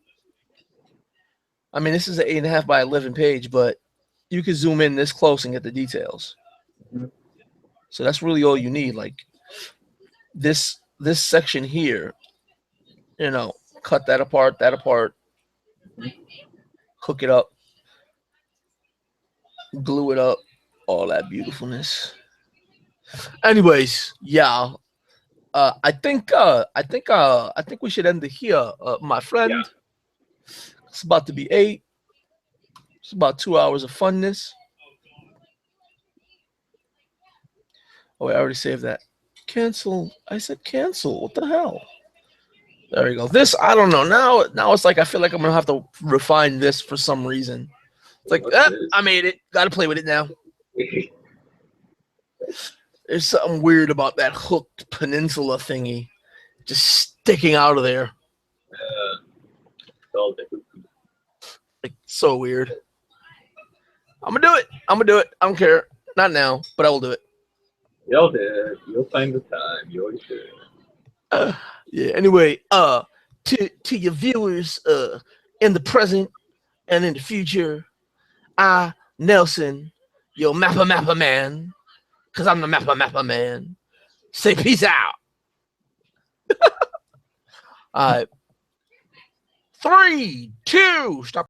I mean, this is an 8.5 by 11 page, but you can zoom in this close and get the details. So that's really all you need. Like this section here, you know, cut that apart, hook it up, glue it up, all that beautifulness. Anyways, yeah. I think we should end it here, my friend. Yeah. It's about to be 8. It's about 2 hours of funness. Oh, wait, I already saved that. Cancel. I said cancel. What the hell? There we go. This, I don't know. Now it's like I feel like I'm gonna have to refine this for some reason. It's like, I made it. Got to play with it now. There's something weird about that hooked peninsula thingy just sticking out of there. Like, so weird. I'm gonna do it. I don't care. Not now, but I will do it. You'll do it. You'll find the time. You always do. Yeah. Anyway, to your viewers, in the present and in the future, I, Nelson, your Mappa man, because I'm the Mappa man, say peace out. All right. 3, 2, stop.